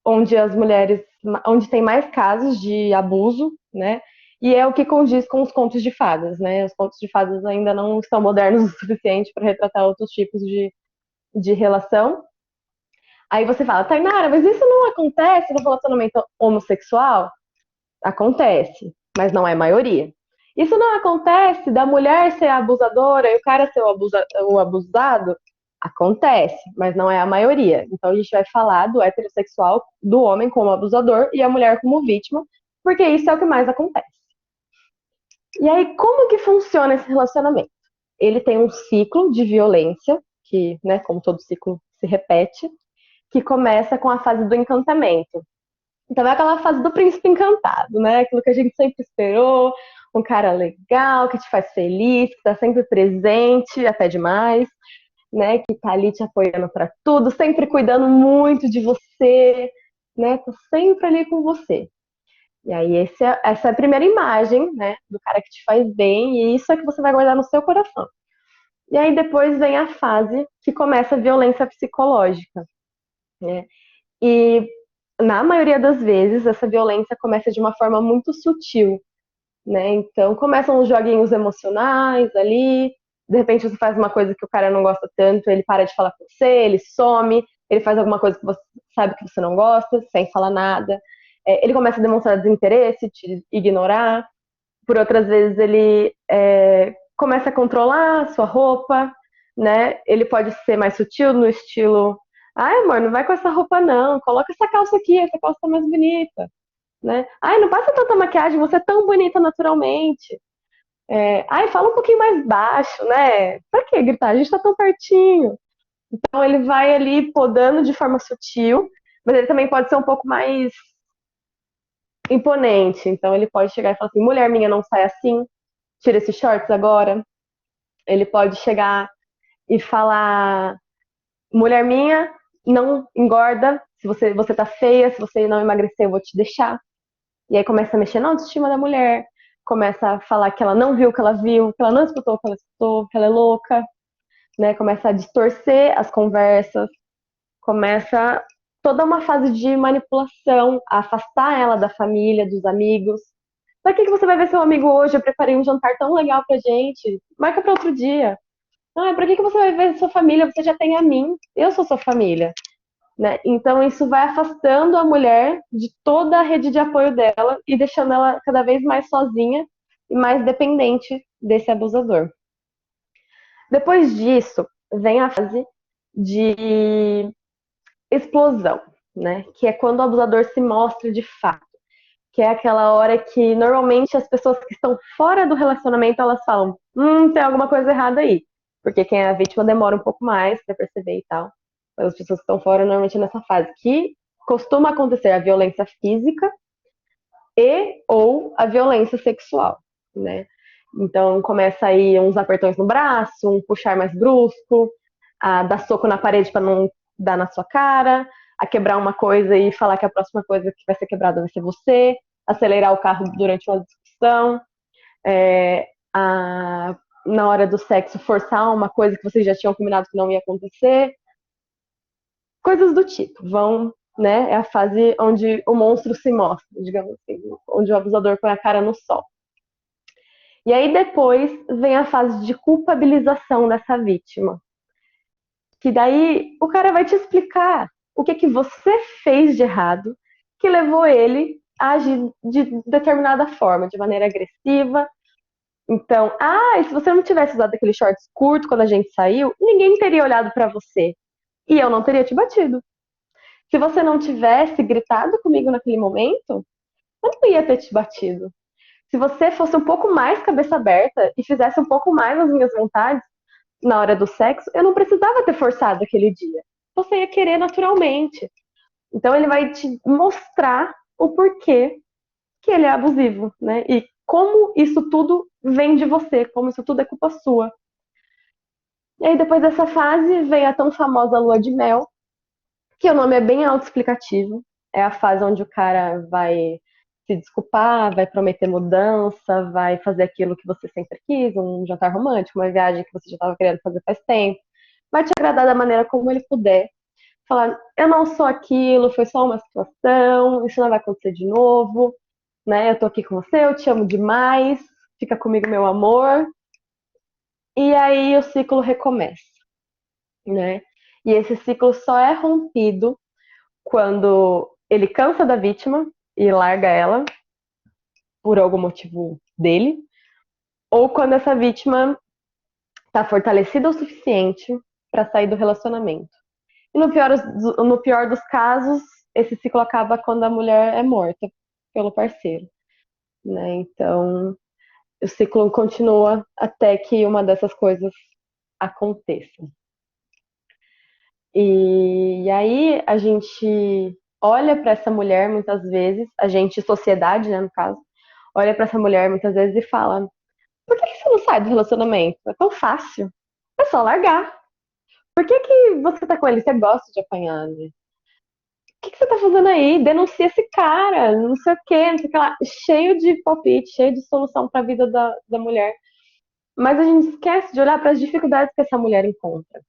onde as mulheres, onde tem mais casos de abuso, né? E é o que condiz com os contos de fadas, né? Os contos de fadas ainda não estão modernos o suficiente para retratar outros tipos de relação. Aí você fala, Tainara, mas isso não acontece no relacionamento homossexual? Acontece, mas não é maioria. Isso não acontece da mulher ser a abusadora e o cara ser o abusado? Acontece, mas não é a maioria. Então a gente vai falar do heterossexual, do homem como abusador e a mulher como vítima, porque isso é o que mais acontece. E aí, como que funciona esse relacionamento? Ele tem um ciclo de violência, que, né, como todo ciclo se repete, que começa com a fase do encantamento. Então é aquela fase do príncipe encantado, né? Aquilo que a gente sempre esperou, um cara legal, que te faz feliz, que tá sempre presente, até demais, né? Que tá ali te apoiando para tudo, sempre cuidando muito de você, né? Tá sempre ali com você. E aí essa é a primeira imagem, né? Do cara que te faz bem, e isso é que você vai guardar no seu coração. E aí depois vem a fase que começa a violência psicológica, né? E na maioria das vezes, essa violência começa de uma forma muito sutil, né? Então, começam os joguinhos emocionais ali, de repente você faz uma coisa que o cara não gosta tanto, ele para de falar com você, ele some, ele faz alguma coisa que você sabe que você não gosta, sem falar nada. Ele começa a demonstrar desinteresse, te ignorar. Por outras vezes, ele começa a controlar a sua roupa, né? Ele pode ser mais sutil no estilo: ai, amor, não vai com essa roupa não, coloca essa calça aqui, essa calça tá mais bonita, né? Ai, não passa tanta maquiagem, você é tão bonita naturalmente. Ai, fala um pouquinho mais baixo, né? Pra que gritar? A gente tá tão pertinho. Então ele vai ali podando de forma sutil, mas ele também pode ser um pouco mais imponente. Então ele pode chegar e falar assim: mulher minha, não sai assim, tira esses shorts agora. Ele pode chegar e falar: mulher minha, não engorda, se você tá feia, se você não emagrecer, eu vou te deixar. E aí começa a mexer na autoestima da mulher, começa a falar que ela não viu o que ela viu, que ela não escutou o que ela escutou, que ela é louca, né? Começa a distorcer as conversas, começa toda uma fase de manipulação, a afastar ela da família, dos amigos. Pra que você vai ver seu amigo hoje? Eu preparei um jantar tão legal pra gente. Marca pra outro dia. Ah, pra que você vai ver sua família? Você já tem a mim. Eu sou sua família. Né? Então isso vai afastando a mulher de toda a rede de apoio dela e deixando ela cada vez mais sozinha e mais dependente desse abusador. Depois disso, vem a fase de explosão, né? Que é quando o abusador se mostra de fato. Que é aquela hora que normalmente as pessoas que estão fora do relacionamento elas falam: tem alguma coisa errada aí. Porque quem é a vítima demora um pouco mais para perceber e tal. Mas as pessoas que estão fora normalmente nessa fase que costuma acontecer a violência física e ou a violência sexual, né? Então começa aí uns apertões no braço, um puxar mais brusco, a dar soco na parede para não dar na sua cara, a quebrar uma coisa e falar que a próxima coisa que vai ser quebrada vai ser você, acelerar o carro durante uma discussão, na hora do sexo forçar uma coisa que vocês já tinham combinado que não ia acontecer, coisas do tipo. Né? É a fase onde o monstro se mostra, digamos assim, onde o abusador põe a cara no sol. E aí depois vem a fase de culpabilização dessa vítima. Que daí o cara vai te explicar o que você fez de errado que levou ele a agir de determinada forma, de maneira agressiva. Então, e se você não tivesse usado aquele shorts curto quando a gente saiu, ninguém teria olhado pra você. E eu não teria te batido. Se você não tivesse gritado comigo naquele momento, eu não ia ter te batido. Se você fosse um pouco mais cabeça aberta e fizesse um pouco mais as minhas vontades na hora do sexo, eu não precisava ter forçado aquele dia. Você ia querer naturalmente. Então ele vai te mostrar o porquê que ele é abusivo, né? E como isso tudo vem de você, como isso tudo é culpa sua. E aí depois dessa fase vem a tão famosa lua de mel, que o nome é bem autoexplicativo. É a fase onde o cara vai se desculpar, vai prometer mudança, vai fazer aquilo que você sempre quis, um jantar romântico, uma viagem que você já estava querendo fazer faz tempo. Vai te agradar da maneira como ele puder. Falar, eu não sou aquilo, foi só uma situação, isso não vai acontecer de novo, né? Eu tô aqui com você, eu te amo demais, fica comigo, meu amor. E aí o ciclo recomeça, né? E esse ciclo só é rompido quando ele cansa da vítima e larga ela por algum motivo dele, ou quando essa vítima está fortalecida o suficiente para sair do relacionamento. E no pior dos casos, esse ciclo acaba quando a mulher é morta pelo parceiro, né? Então, o ciclo continua até que uma dessas coisas aconteça. E aí a gente olha para essa mulher muitas vezes, a gente, sociedade, né, no caso, olha para essa mulher muitas vezes e fala: por que você não sai do relacionamento? É tão fácil. É só largar. Por que você tá com ele? Você gosta de apanhar, né? O que você tá fazendo aí? Denuncia esse cara, não sei o quê, não sei o que lá. Cheio de palpite, cheio de solução para a vida da mulher. Mas a gente esquece de olhar para as dificuldades que essa mulher encontra.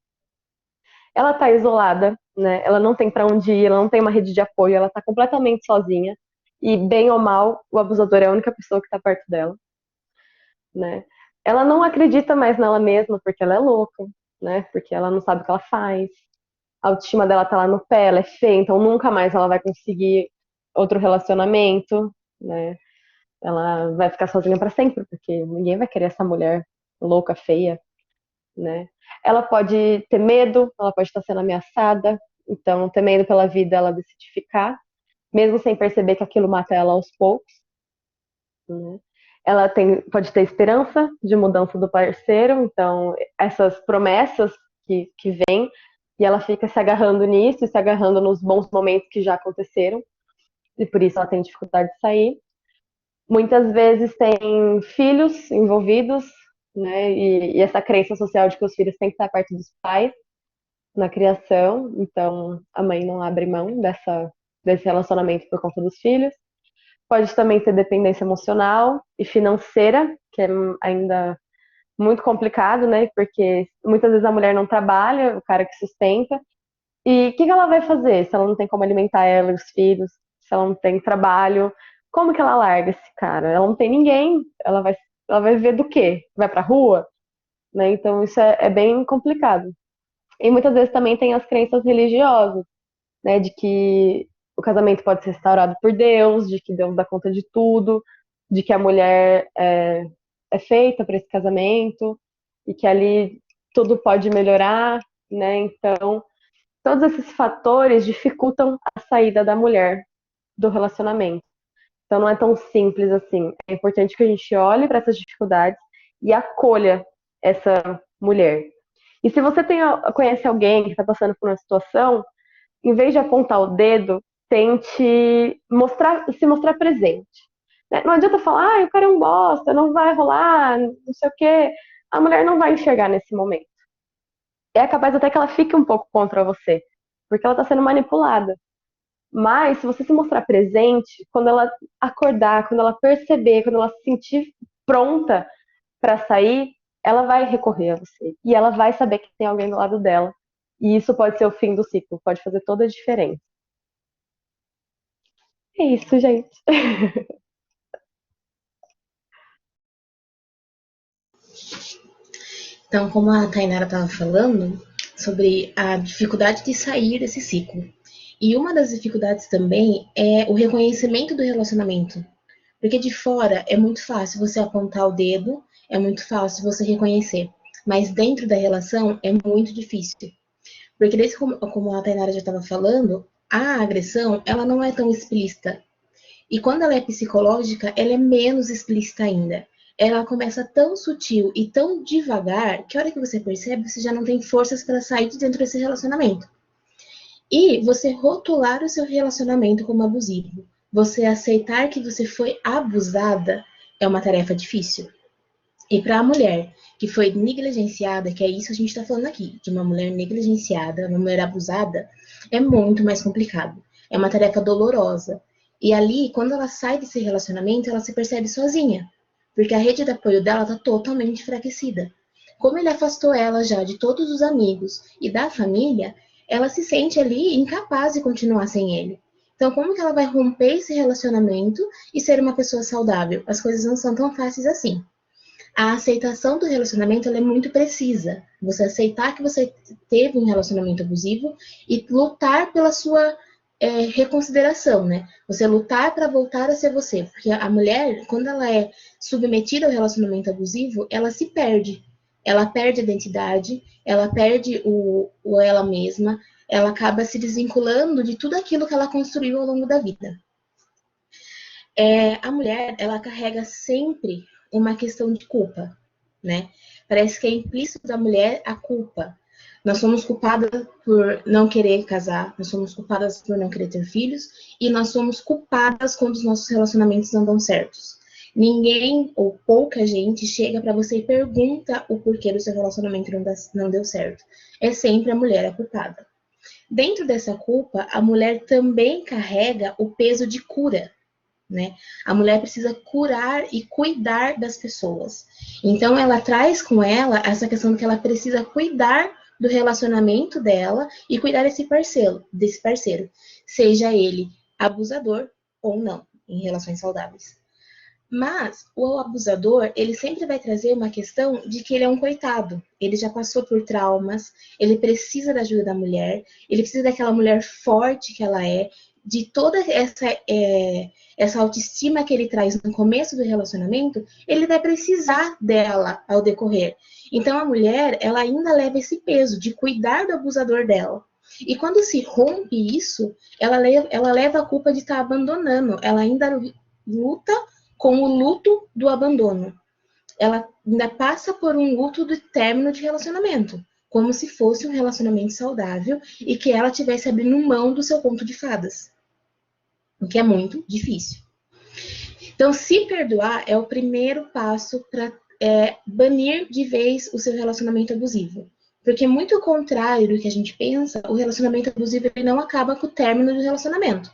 Ela tá isolada, né? Ela não tem para onde ir, ela não tem uma rede de apoio, ela tá completamente sozinha. E bem ou mal, o abusador é a única pessoa que tá perto dela, né? Ela não acredita mais nela mesma porque ela é louca, né? Porque ela não sabe o que ela faz. A autoestima dela tá lá no pé, ela é feia, então nunca mais ela vai conseguir outro relacionamento, né? Ela vai ficar sozinha para sempre, porque ninguém vai querer essa mulher louca, feia, né? Ela pode ter medo, ela pode estar sendo ameaçada, então temendo pela vida ela decide ficar, mesmo sem perceber que aquilo mata ela aos poucos, né? Ela pode ter esperança de mudança do parceiro, então essas promessas que vêm, e ela fica se agarrando nisso, se agarrando nos bons momentos que já aconteceram, e por isso ela tem dificuldade de sair. Muitas vezes tem filhos envolvidos, né? E essa crença social de que os filhos têm que estar perto dos pais na criação, então a mãe não abre mão desse relacionamento por conta dos filhos. pode também ter dependência emocional e financeira, que é ainda muito complicado, né? Porque muitas vezes a mulher não trabalha, o cara que sustenta. E o que ela vai fazer se ela não tem como alimentar ela e os filhos, se ela não tem trabalho? Como que ela larga esse cara? Ela não tem ninguém, ela vai viver do quê? Vai pra rua? Né? Então isso é bem complicado. E muitas vezes também tem as crenças religiosas, né? De que o casamento pode ser restaurado por Deus, de que Deus dá conta de tudo, de que a mulher é feita para esse casamento e que ali tudo pode melhorar, né? Então, todos esses fatores dificultam a saída da mulher do relacionamento. Então, não é tão simples assim. É importante que a gente olhe para essas dificuldades e acolha essa mulher. E se você conhece alguém que está passando por uma situação, em vez de apontar o dedo, tente se mostrar presente. Né? Não adianta falar, o cara é um bosta, não vai rolar, não sei o quê. A mulher não vai enxergar nesse momento. É capaz até que ela fique um pouco contra você, porque ela está sendo manipulada. Mas, se você se mostrar presente, quando ela acordar, quando ela perceber, quando ela se sentir pronta para sair, ela vai recorrer a você. E ela vai saber que tem alguém do lado dela. E isso pode ser o fim do ciclo, pode fazer toda a diferença. É isso, gente. Então, como a Tainara estava falando, sobre a dificuldade de sair desse ciclo. E uma das dificuldades também é o reconhecimento do relacionamento. Porque de fora é muito fácil você apontar o dedo, é muito fácil você reconhecer. Mas dentro da relação é muito difícil. Porque desde como a Tainara já estava falando, a agressão, ela não é tão explícita. E quando ela é psicológica, ela é menos explícita ainda. Ela começa tão sutil e tão devagar que a hora que você percebe, você já não tem forças para sair de dentro desse relacionamento. E você rotular o seu relacionamento como abusivo, você aceitar que você foi abusada, é uma tarefa difícil. E para a mulher que foi negligenciada, que é isso que a gente está falando aqui, de uma mulher negligenciada, uma mulher abusada, é muito mais complicado. É uma tarefa dolorosa. E ali, quando ela sai desse relacionamento, ela se percebe sozinha, porque a rede de apoio dela está totalmente enfraquecida. Como ele afastou ela já de todos os amigos e da família, ela se sente ali incapaz de continuar sem ele. Então, como que ela vai romper esse relacionamento e ser uma pessoa saudável? As coisas não são tão fáceis assim. A aceitação do relacionamento ela é muito precisa. Você aceitar que você teve um relacionamento abusivo e lutar pela sua reconsideração, né? Você lutar para voltar a ser você. Porque a mulher, quando ela é submetida ao relacionamento abusivo, ela se perde. Ela perde a identidade, ela perde o ela mesma, ela acaba se desvinculando de tudo aquilo que ela construiu ao longo da vida. A mulher, ela carrega sempre uma questão de culpa, né? Parece que é implícito da mulher a culpa. Nós somos culpadas por não querer casar, nós somos culpadas por não querer ter filhos, e nós somos culpadas quando os nossos relacionamentos não dão certos. Ninguém ou pouca gente chega para você e pergunta o porquê do seu relacionamento não deu certo. É sempre a mulher a culpada. Dentro dessa culpa, a mulher também carrega o peso de cura. Né? A mulher precisa curar e cuidar das pessoas. Então, ela traz com ela essa questão que ela precisa cuidar do relacionamento dela e cuidar desse parceiro, seja ele abusador ou não, em relações saudáveis. Mas o abusador, ele sempre vai trazer uma questão de que ele é um coitado. Ele já passou por traumas, ele precisa da ajuda da mulher, ele precisa daquela mulher forte que ela é, de toda essa autoestima que ele traz no começo do relacionamento, ele vai precisar dela ao decorrer. Então a mulher, ela ainda leva esse peso de cuidar do abusador dela. E quando se rompe isso, ela leva a culpa de estar abandonando. Ela ainda luta com o luto do abandono. Ela ainda passa por um luto do término de relacionamento, como se fosse um relacionamento saudável e que ela tivesse abrindo mão do seu conto de fadas, o que é muito difícil. Então, se perdoar é o primeiro passo para banir de vez o seu relacionamento abusivo. Porque, muito ao contrário do que a gente pensa, o relacionamento abusivo ele não acaba com o término do relacionamento.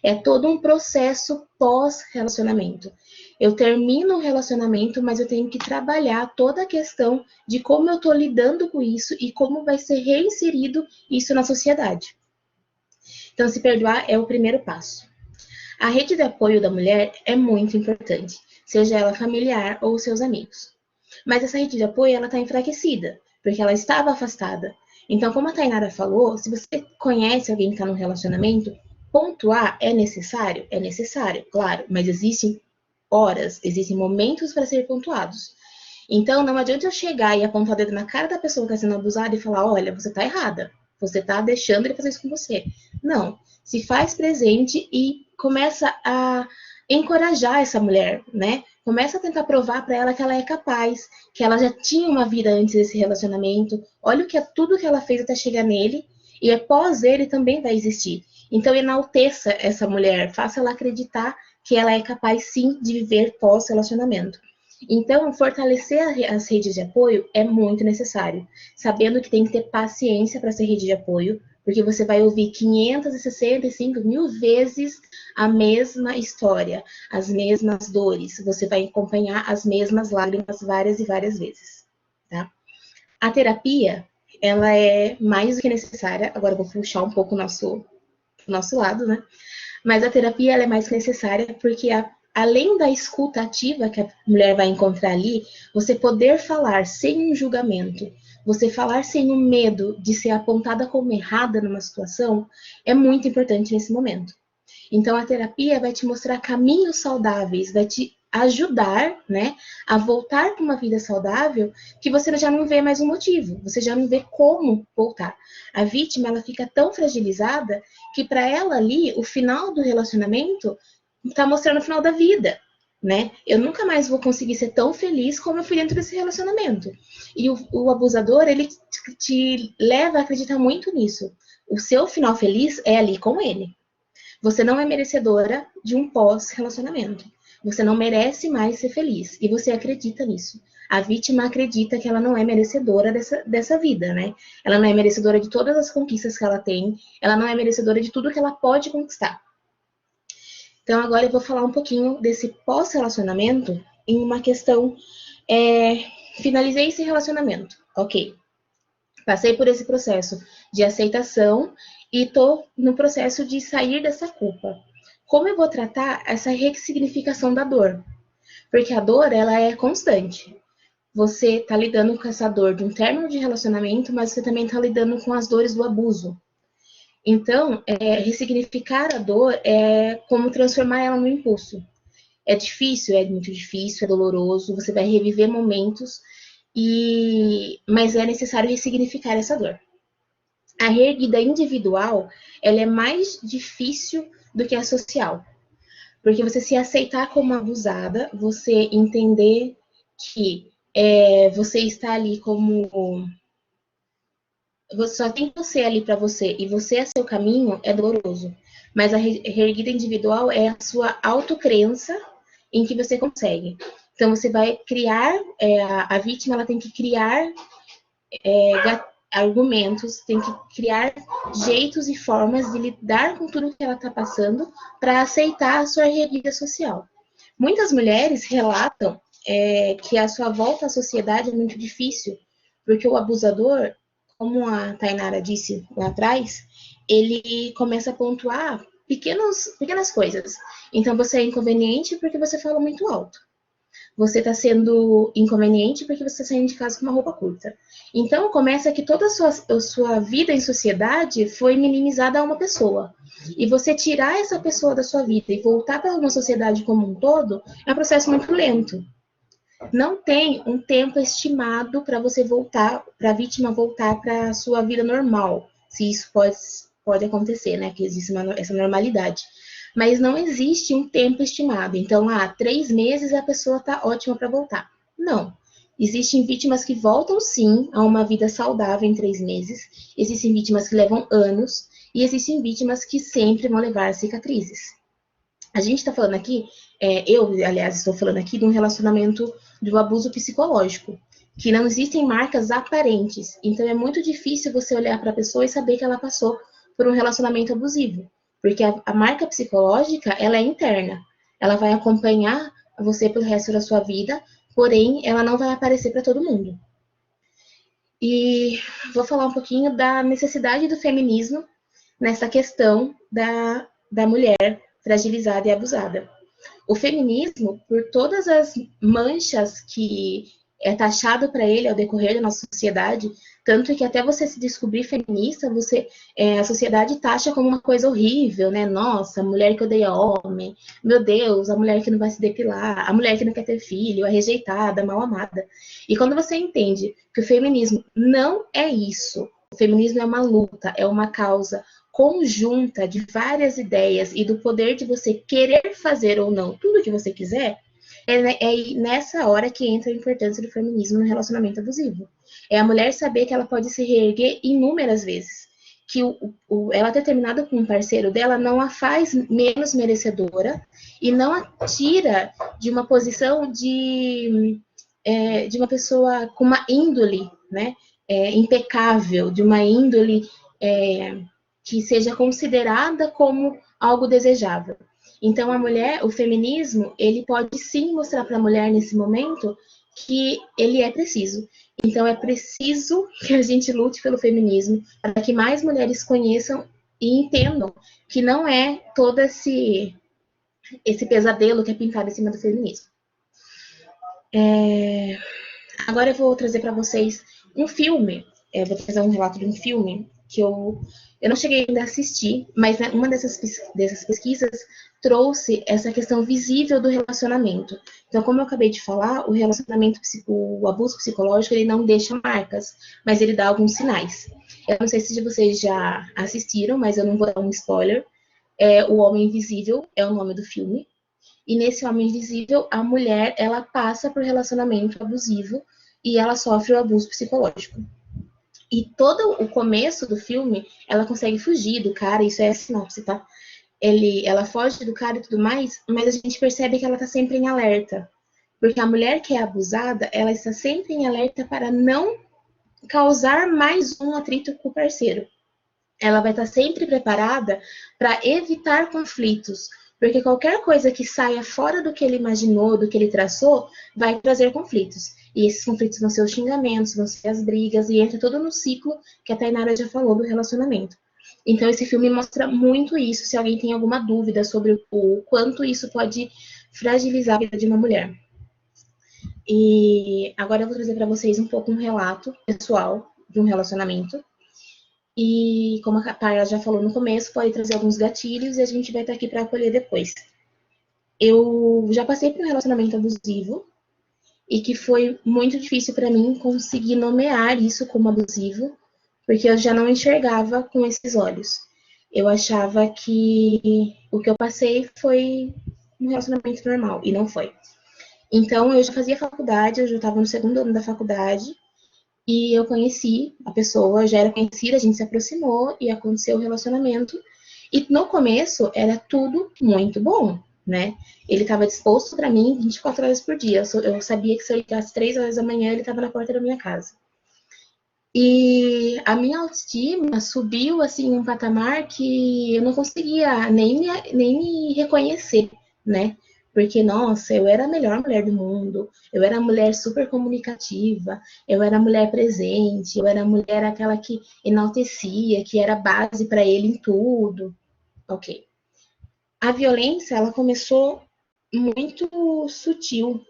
É todo um processo pós-relacionamento. Eu termino o relacionamento, mas eu tenho que trabalhar toda a questão de como eu estou lidando com isso e como vai ser reinserido isso na sociedade. Então, se perdoar é o primeiro passo. A rede de apoio da mulher é muito importante, seja ela familiar ou seus amigos. Mas essa rede de apoio ela está enfraquecida, porque ela estava afastada. Então, como a Tainara falou, se você conhece alguém que está num relacionamento, pontuar é necessário? É necessário, claro, mas existem horas, existem momentos para ser pontuados. Então, não adianta eu chegar e apontar o dedo na cara da pessoa que está sendo abusada e falar, olha, você está errada, você está deixando ele fazer isso com você. Não, se faz presente e começa a encorajar essa mulher, né? Começa a tentar provar para ela que ela é capaz, que ela já tinha uma vida antes desse relacionamento. Olha tudo que ela fez até chegar nele, e após ele também vai existir. Então, enalteça essa mulher, faça ela acreditar que ela é capaz, sim, de viver pós-relacionamento. Então, fortalecer as redes de apoio é muito necessário, sabendo que tem que ter paciência para ser rede de apoio, porque você vai ouvir 565 mil vezes a mesma história, as mesmas dores, você vai acompanhar as mesmas lágrimas várias e várias vezes, tá? A terapia, ela é mais do que necessária, agora eu vou puxar um pouco o nosso lado, né? Mas a terapia, ela é mais que necessária porque além da escuta ativa que a mulher vai encontrar ali, você poder falar sem um julgamento, você falar sem o medo de ser apontada como errada numa situação, é muito importante nesse momento. Então, a terapia vai te mostrar caminhos saudáveis, vai te ajudar, né, a voltar para uma vida saudável que você já não vê mais um motivo, você já não vê como voltar. A vítima, ela fica tão fragilizada que para ela ali, o final do relacionamento está mostrando o final da vida, né? Eu nunca mais vou conseguir ser tão feliz como eu fui dentro desse relacionamento. E o abusador, ele te leva a acreditar muito nisso. O seu final feliz é ali com ele. Você não é merecedora de um pós-relacionamento. Você não merece mais ser feliz. E você acredita nisso. A vítima acredita que ela não é merecedora dessa vida, né? Ela não é merecedora de todas as conquistas que ela tem. Ela não é merecedora de tudo que ela pode conquistar. Então, agora eu vou falar um pouquinho desse pós-relacionamento em uma questão. Finalizei esse relacionamento. Ok. Passei por esse processo de aceitação e tô no processo de sair dessa culpa. Como eu vou tratar essa ressignificação da dor? Porque a dor, ela é constante. Você tá lidando com essa dor de um término de relacionamento, mas você também tá lidando com as dores do abuso. Então, ressignificar a dor é como transformar ela no impulso. É difícil, é muito difícil, é doloroso, você vai reviver momentos, mas é necessário ressignificar essa dor. A reerguida individual, ela é mais difícil do que a social. Porque você se aceitar como abusada, você entender que você está ali como... Só tem você ali para você e você é seu caminho, é doloroso. Mas a reerguida individual é a sua autocrença em que você consegue. Então, você vai criar... a vítima, ela tem que criar... argumentos, tem que criar jeitos e formas de lidar com tudo que ela está passando para aceitar a sua reerguida social. Muitas mulheres relatam que a sua volta à sociedade é muito difícil, porque o abusador, como a Tainara disse lá atrás, ele começa a pontuar pequenas coisas. Então, você é inconveniente porque você fala muito alto. Você está sendo inconveniente porque você está saindo de casa com uma roupa curta. Então, começa que toda a sua vida em sociedade foi minimizada a uma pessoa. E você tirar essa pessoa da sua vida e voltar para uma sociedade como um todo é um processo muito lento. Não tem um tempo estimado para você voltar, para a vítima voltar para a sua vida normal, se isso pode acontecer, né? Que existe essa normalidade. Mas não existe um tempo estimado. Então, 3 meses a pessoa está ótima para voltar. Não. Existem vítimas que voltam, sim, a uma vida saudável em 3 meses. Existem vítimas que levam anos. E existem vítimas que sempre vão levar cicatrizes. A gente está falando aqui, aliás, estou falando aqui de um relacionamento de um abuso psicológico, que não existem marcas aparentes. Então, é muito difícil você olhar para a pessoa e saber que ela passou por um relacionamento abusivo. Porque a marca psicológica, ela é interna. Ela vai acompanhar você pelo resto da sua vida, porém, ela não vai aparecer para todo mundo. E vou falar um pouquinho da necessidade do feminismo nessa questão da mulher fragilizada e abusada. O feminismo, por todas as manchas que é taxado para ele ao decorrer da nossa sociedade, tanto que até você se descobrir feminista, a sociedade taxa como uma coisa horrível, né? Nossa, a mulher que odeia homem, meu Deus, a mulher que não vai se depilar, a mulher que não quer ter filho, a rejeitada, a mal amada. E quando você entende que o feminismo não é isso, o feminismo é uma luta, é uma causa conjunta de várias ideias e do poder de você querer fazer ou não tudo o que você quiser, é nessa hora que entra a importância do feminismo no relacionamento abusivo. É a mulher saber que ela pode se reerguer inúmeras vezes, que ela ter terminado com um parceiro dela não a faz menos merecedora e não a tira de uma posição de uma pessoa com uma índole, né, impecável, de uma índole que seja considerada como algo desejável. Então, a mulher, o feminismo, ele pode sim mostrar para a mulher nesse momento que ele é preciso. Então, é preciso que a gente lute pelo feminismo para que mais mulheres conheçam e entendam que não é todo esse pesadelo que é pintado em cima do feminismo. Agora eu vou trazer para vocês um filme, vou trazer um relato de um filme que eu não cheguei ainda a assistir, mas uma dessas pesquisas trouxe essa questão visível do relacionamento. Então, como eu acabei de falar, o abuso psicológico, ele não deixa marcas, mas ele dá alguns sinais. Eu não sei se vocês já assistiram, mas eu não vou dar um spoiler. O Homem Invisível é o nome do filme. E nesse Homem Invisível, a mulher, ela passa por relacionamento abusivo e ela sofre o abuso psicológico. E todo o começo do filme, ela consegue fugir do cara, isso é a sinopse, tá? Ela foge do cara e tudo mais, mas a gente percebe que ela tá sempre em alerta. Porque a mulher que é abusada, ela está sempre em alerta para não causar mais um atrito com o parceiro. Ela vai estar sempre preparada para evitar conflitos, porque qualquer coisa que saia fora do que ele imaginou, do que ele traçou, vai trazer conflitos. E esses conflitos vão ser os xingamentos, vão ser as brigas, e entra todo no ciclo que a Tainara já falou do relacionamento. Então, esse filme mostra muito isso, se alguém tem alguma dúvida sobre o quanto isso pode fragilizar a vida de uma mulher. E agora eu vou trazer para vocês um pouco um relato pessoal de um relacionamento. E como a Paula já falou no começo, pode trazer alguns gatilhos e a gente vai estar aqui para acolher depois. Eu já passei por um relacionamento abusivo e que foi muito difícil para mim conseguir nomear isso como abusivo, porque eu já não enxergava com esses olhos. Eu achava que o que eu passei foi um relacionamento normal, e não foi. Então, eu já fazia faculdade, eu já estava no segundo ano da faculdade, e eu conheci a pessoa, já era conhecida, a gente se aproximou e aconteceu o relacionamento. E no começo era tudo muito bom, né? Ele estava disposto para mim 24 horas por dia. Eu sabia que se eu ligasse 3 horas da manhã, ele estava na porta da minha casa. E a minha autoestima subiu, assim, um patamar que eu não conseguia nem me reconhecer, né? Porque, nossa, eu era a melhor mulher do mundo, eu era a mulher super comunicativa, eu era a mulher presente, eu era a mulher aquela que enaltecia, que era base para ele em tudo. Ok. A violência, ela começou muito sutil.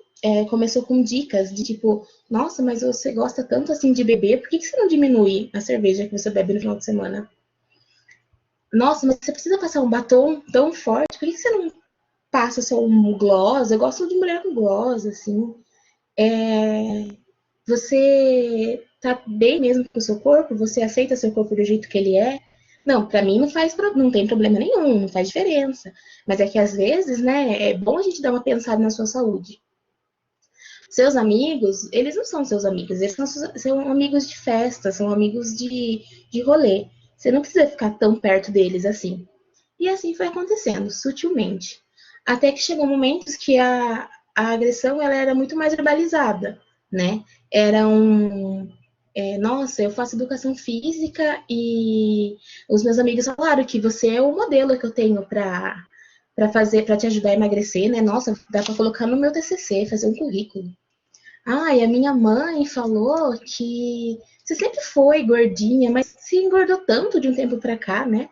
Começou com dicas de tipo, nossa, mas você gosta tanto assim de beber, por que você não diminui a cerveja que você bebe no final de semana? Nossa, mas você precisa passar um batom tão forte, por que você não passa só um gloss? Eu gosto de mulher com gloss, assim. Você tá bem mesmo com o seu corpo? Você aceita seu corpo do jeito que ele é? Não, pra mim não tem problema nenhum, não faz diferença. Mas é que às vezes, né, é bom a gente dar uma pensada na sua saúde. Seus amigos, eles não são seus amigos, eles são amigos de festa, são amigos de rolê. Você não precisa ficar tão perto deles assim. E assim foi acontecendo, sutilmente. Até que chegou momentos que a agressão ela era muito mais verbalizada, né? nossa, eu faço educação física e os meus amigos falaram que você é o modelo que eu tenho para te ajudar a emagrecer, né? Nossa, dá para colocar no meu TCC, fazer um currículo. Ah, e a minha mãe falou que você sempre foi gordinha, mas se engordou tanto de um tempo para cá, né?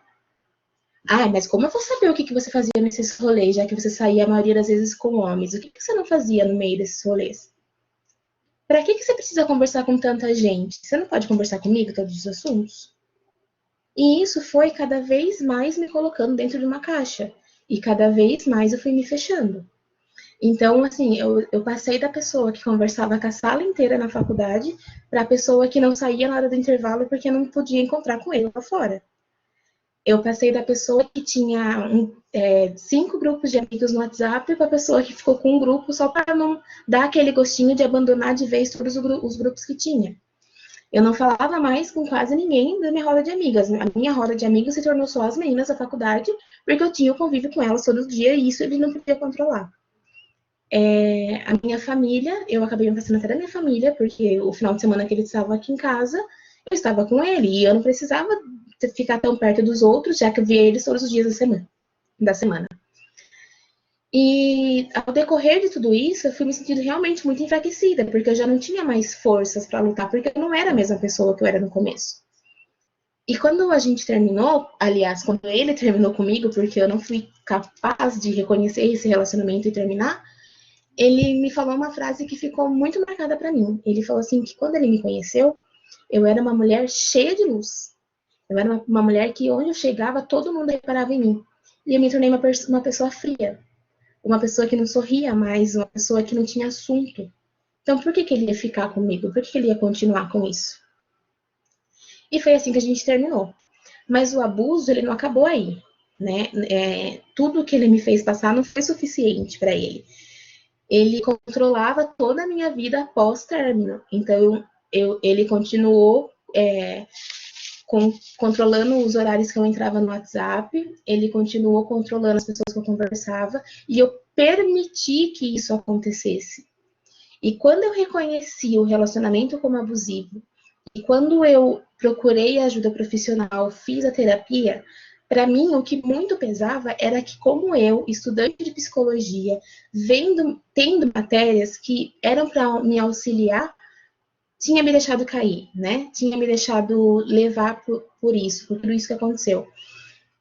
Ah, mas como eu vou saber o que você fazia nesses rolês, já que você saía a maioria das vezes com homens? O que você não fazia no meio desses rolês? Para que você precisa conversar com tanta gente? Você não pode conversar comigo todos os assuntos? E isso foi cada vez mais me colocando dentro de uma caixa. E cada vez mais eu fui me fechando. Então, assim, eu passei da pessoa que conversava com a sala inteira na faculdade para a pessoa que não saía na hora do intervalo porque não podia encontrar com ele lá fora. Eu passei da pessoa que tinha 5 grupos de amigos no WhatsApp para a pessoa que ficou com um grupo só para não dar aquele gostinho de abandonar de vez todos os grupos que tinha. Eu não falava mais com quase ninguém da minha roda de amigas. A minha roda de amigos se tornou só as meninas da faculdade, porque eu tinha o convívio com elas todo dia e isso ele não podia controlar. A minha família, eu acabei me afastando até da minha família, porque o final de semana que ele estava aqui em casa, eu estava com ele, e eu não precisava ficar tão perto dos outros, já que eu via eles todos os dias da semana. E ao decorrer de tudo isso, eu fui me sentindo realmente muito enfraquecida, porque eu já não tinha mais forças para lutar, porque eu não era a mesma pessoa que eu era no começo. E quando a gente terminou, aliás, quando ele terminou comigo, porque eu não fui capaz de reconhecer esse relacionamento e terminar, ele me falou uma frase que ficou muito marcada para mim. Ele falou assim que quando ele me conheceu, eu era uma mulher cheia de luz. Eu era uma mulher que onde eu chegava, todo mundo reparava em mim. E eu me tornei uma pessoa fria. Uma pessoa que não sorria mais, uma pessoa que não tinha assunto. Então, por que ele ia ficar comigo? Por que ele ia continuar com isso? E foi assim que a gente terminou. Mas o abuso, ele não acabou aí, né? Tudo que ele me fez passar não foi suficiente para ele. Ele controlava toda a minha vida após término. Então, ele continuou controlando os horários que eu entrava no WhatsApp, ele continuou controlando as pessoas que eu conversava, e eu permiti que isso acontecesse. E quando eu reconheci o relacionamento como abusivo, e quando eu procurei ajuda profissional, fiz a terapia, para mim o que muito pesava era que, como eu, estudante de psicologia, tendo matérias que eram para me auxiliar, tinha me deixado cair, né? Tinha me deixado levar por isso, por tudo isso que aconteceu.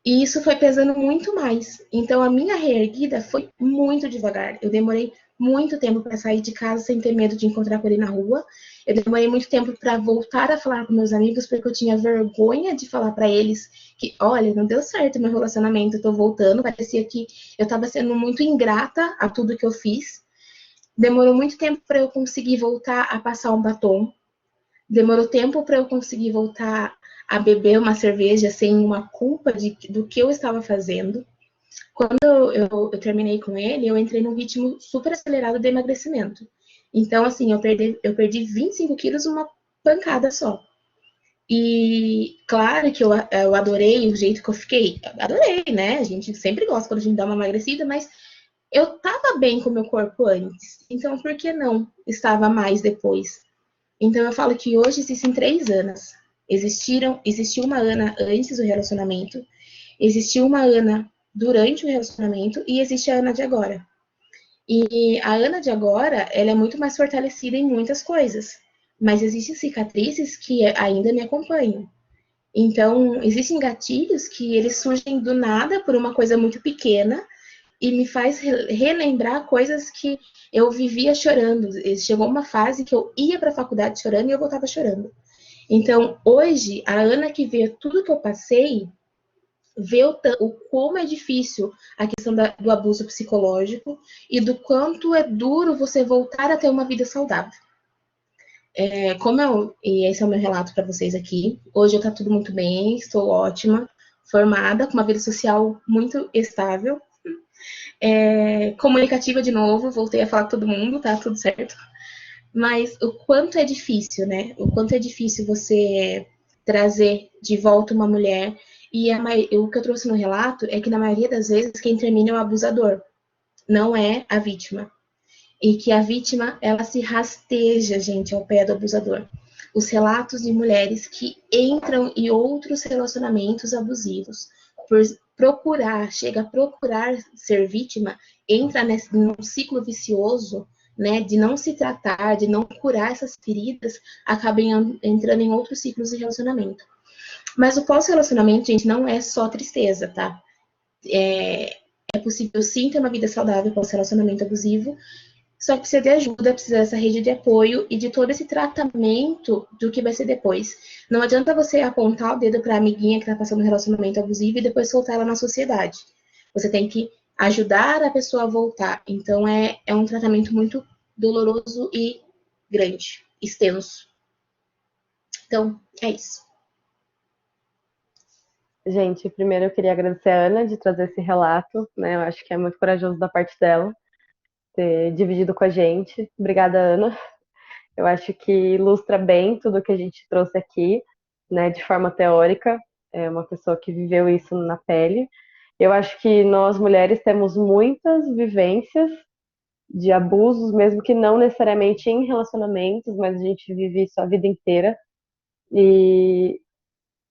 E isso foi pesando muito mais. Então, a minha reerguida foi muito devagar. Eu demorei muito tempo para sair de casa sem ter medo de encontrar com ele na rua. Eu demorei muito tempo para voltar a falar com meus amigos, porque eu tinha vergonha de falar para eles que, olha, não deu certo meu relacionamento, eu tô voltando. Parecia que eu estava sendo muito ingrata a tudo que eu fiz. Demorou muito tempo para eu conseguir voltar a passar um batom. Demorou tempo para eu conseguir voltar a beber uma cerveja sem uma culpa do que eu estava fazendo. Quando eu terminei com ele, eu entrei num ritmo super acelerado de emagrecimento. Então, assim, eu perdi 25 quilos uma pancada só. E claro que eu adorei o jeito que eu fiquei. Adorei, né? A gente sempre gosta quando a gente dá uma emagrecida, mas eu tava bem com o meu corpo antes. Então, por que não estava mais depois? Então, eu falo que hoje existem 3 Anas. Existiu uma Ana antes do relacionamento, existiu uma Ana durante o relacionamento e existe a Ana de agora. E a Ana de agora, ela é muito mais fortalecida em muitas coisas, mas existem cicatrizes que ainda me acompanham. Então, existem gatilhos que eles surgem do nada por uma coisa muito pequena e me faz relembrar coisas que eu vivia chorando. Chegou uma fase que eu ia para a faculdade chorando e eu voltava chorando. Então, hoje, a Ana que vê tudo que eu passei, vê o como é difícil a questão do abuso psicológico e do quanto é duro você voltar a ter uma vida saudável. E esse é o meu relato para vocês aqui. Hoje eu tá tudo muito bem, estou ótima, formada, com uma vida social muito estável. Comunicativa de novo, voltei a falar com todo mundo, tá tudo certo. Mas o quanto é difícil, né? O quanto é difícil você trazer de volta uma mulher. E o que eu trouxe no relato é que, na maioria das vezes, quem termina é o abusador, não é a vítima. E que a vítima, ela se rasteja, gente, ao pé do abusador. os relatos de mulheres que entram em outros relacionamentos abusivos, por chega a procurar ser vítima, entra num ciclo vicioso, né, de não se tratar, de não curar essas feridas, acabam entrando em outros ciclos de relacionamento. Mas o pós-relacionamento, gente, não é só tristeza, tá? É possível sim ter uma vida saudável pós-relacionamento abusivo, só que precisa de ajuda, precisa dessa rede de apoio e de todo esse tratamento do que vai ser depois. Não adianta você apontar o dedo para a amiguinha que está passando um relacionamento abusivo e depois soltar ela na sociedade. Você tem que ajudar a pessoa a voltar. Então, é um tratamento muito doloroso e grande, extenso. Então, é isso. Gente, primeiro eu queria agradecer a Ana de trazer esse relato, né? Eu acho que é muito corajoso da parte dela ter dividido com a gente. Obrigada, Ana. Eu acho que ilustra bem tudo que a gente trouxe aqui, né, de forma teórica. É uma pessoa que viveu isso na pele. Eu acho que nós mulheres temos muitas vivências de abusos, mesmo que não necessariamente em relacionamentos, mas a gente vive isso a vida inteira. E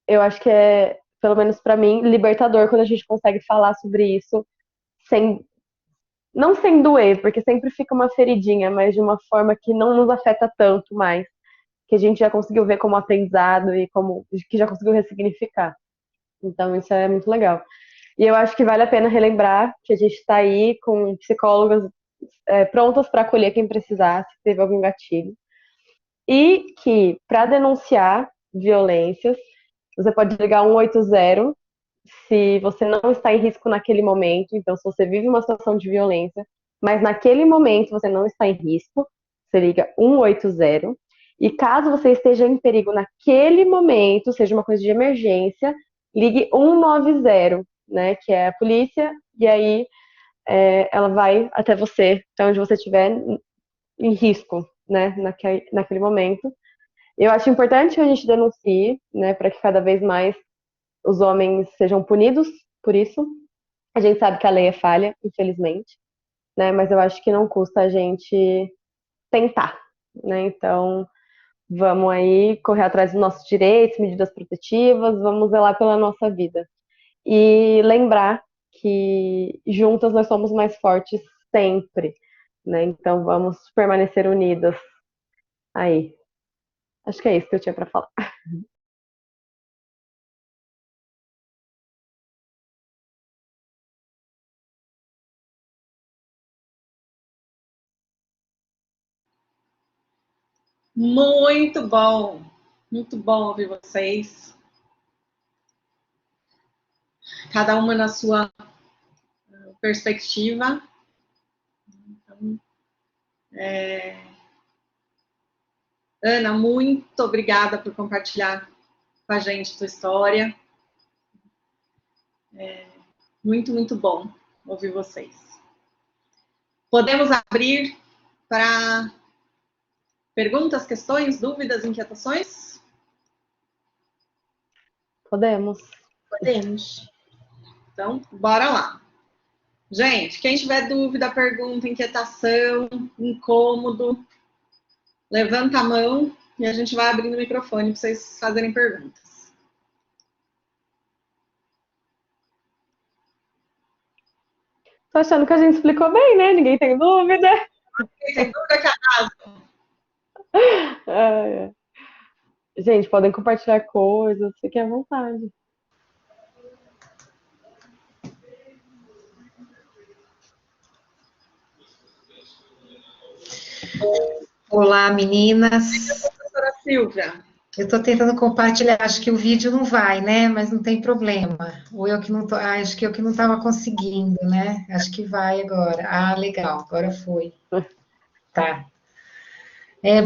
eu acho que é, pelo menos para mim, libertador quando a gente consegue falar sobre isso sem não sem doer, porque sempre fica uma feridinha, mas de uma forma que não nos afeta tanto mais, que a gente já conseguiu ver como aprendizado e como que já conseguiu ressignificar. Então isso é muito legal. E eu acho que vale a pena relembrar que a gente está aí com psicólogas prontas para acolher quem precisar, se teve algum gatilho. E que, para denunciar violências, você pode ligar 180 se você não está em risco naquele momento. Então, se você vive uma situação de violência, mas naquele momento você não está em risco, você liga 180. E caso você esteja em perigo naquele momento, seja uma coisa de emergência, ligue 190, né, que é a polícia, e aí ela vai até você, até onde você estiver em risco, né, naquele momento. Eu acho importante que a gente denuncie, né, para que cada vez mais os homens sejam punidos por isso. A gente sabe que a lei é falha, infelizmente, né, mas eu acho que não custa a gente tentar, né, então vamos aí correr atrás dos nossos direitos, medidas protetivas, vamos zelar pela nossa vida. E lembrar que juntas nós somos mais fortes sempre, né? Então vamos permanecer unidas aí. Acho que é isso que eu tinha para falar. Muito bom ouvir vocês. Cada uma na sua perspectiva. Então, Ana, muito obrigada por compartilhar com a gente a sua história. Muito, muito bom ouvir vocês. Podemos abrir para perguntas, questões, dúvidas, inquietações? Podemos. Podemos. Então, bora lá. Gente, quem tiver dúvida, pergunta, inquietação, incômodo, levanta a mão e a gente vai abrindo o microfone para vocês fazerem perguntas. Tô achando que a gente explicou bem, né? Ninguém tem dúvida. Quem tem dúvida que arrasa. Gente, podem compartilhar coisas, fiquem à vontade. Olá, meninas. Professora Silvia. Eu estou tentando compartilhar, acho que o vídeo não vai, né? Mas não tem problema. Ou eu que não tô, acho que eu que não estava conseguindo, né? Acho que vai agora. Ah, legal, agora foi. Tá.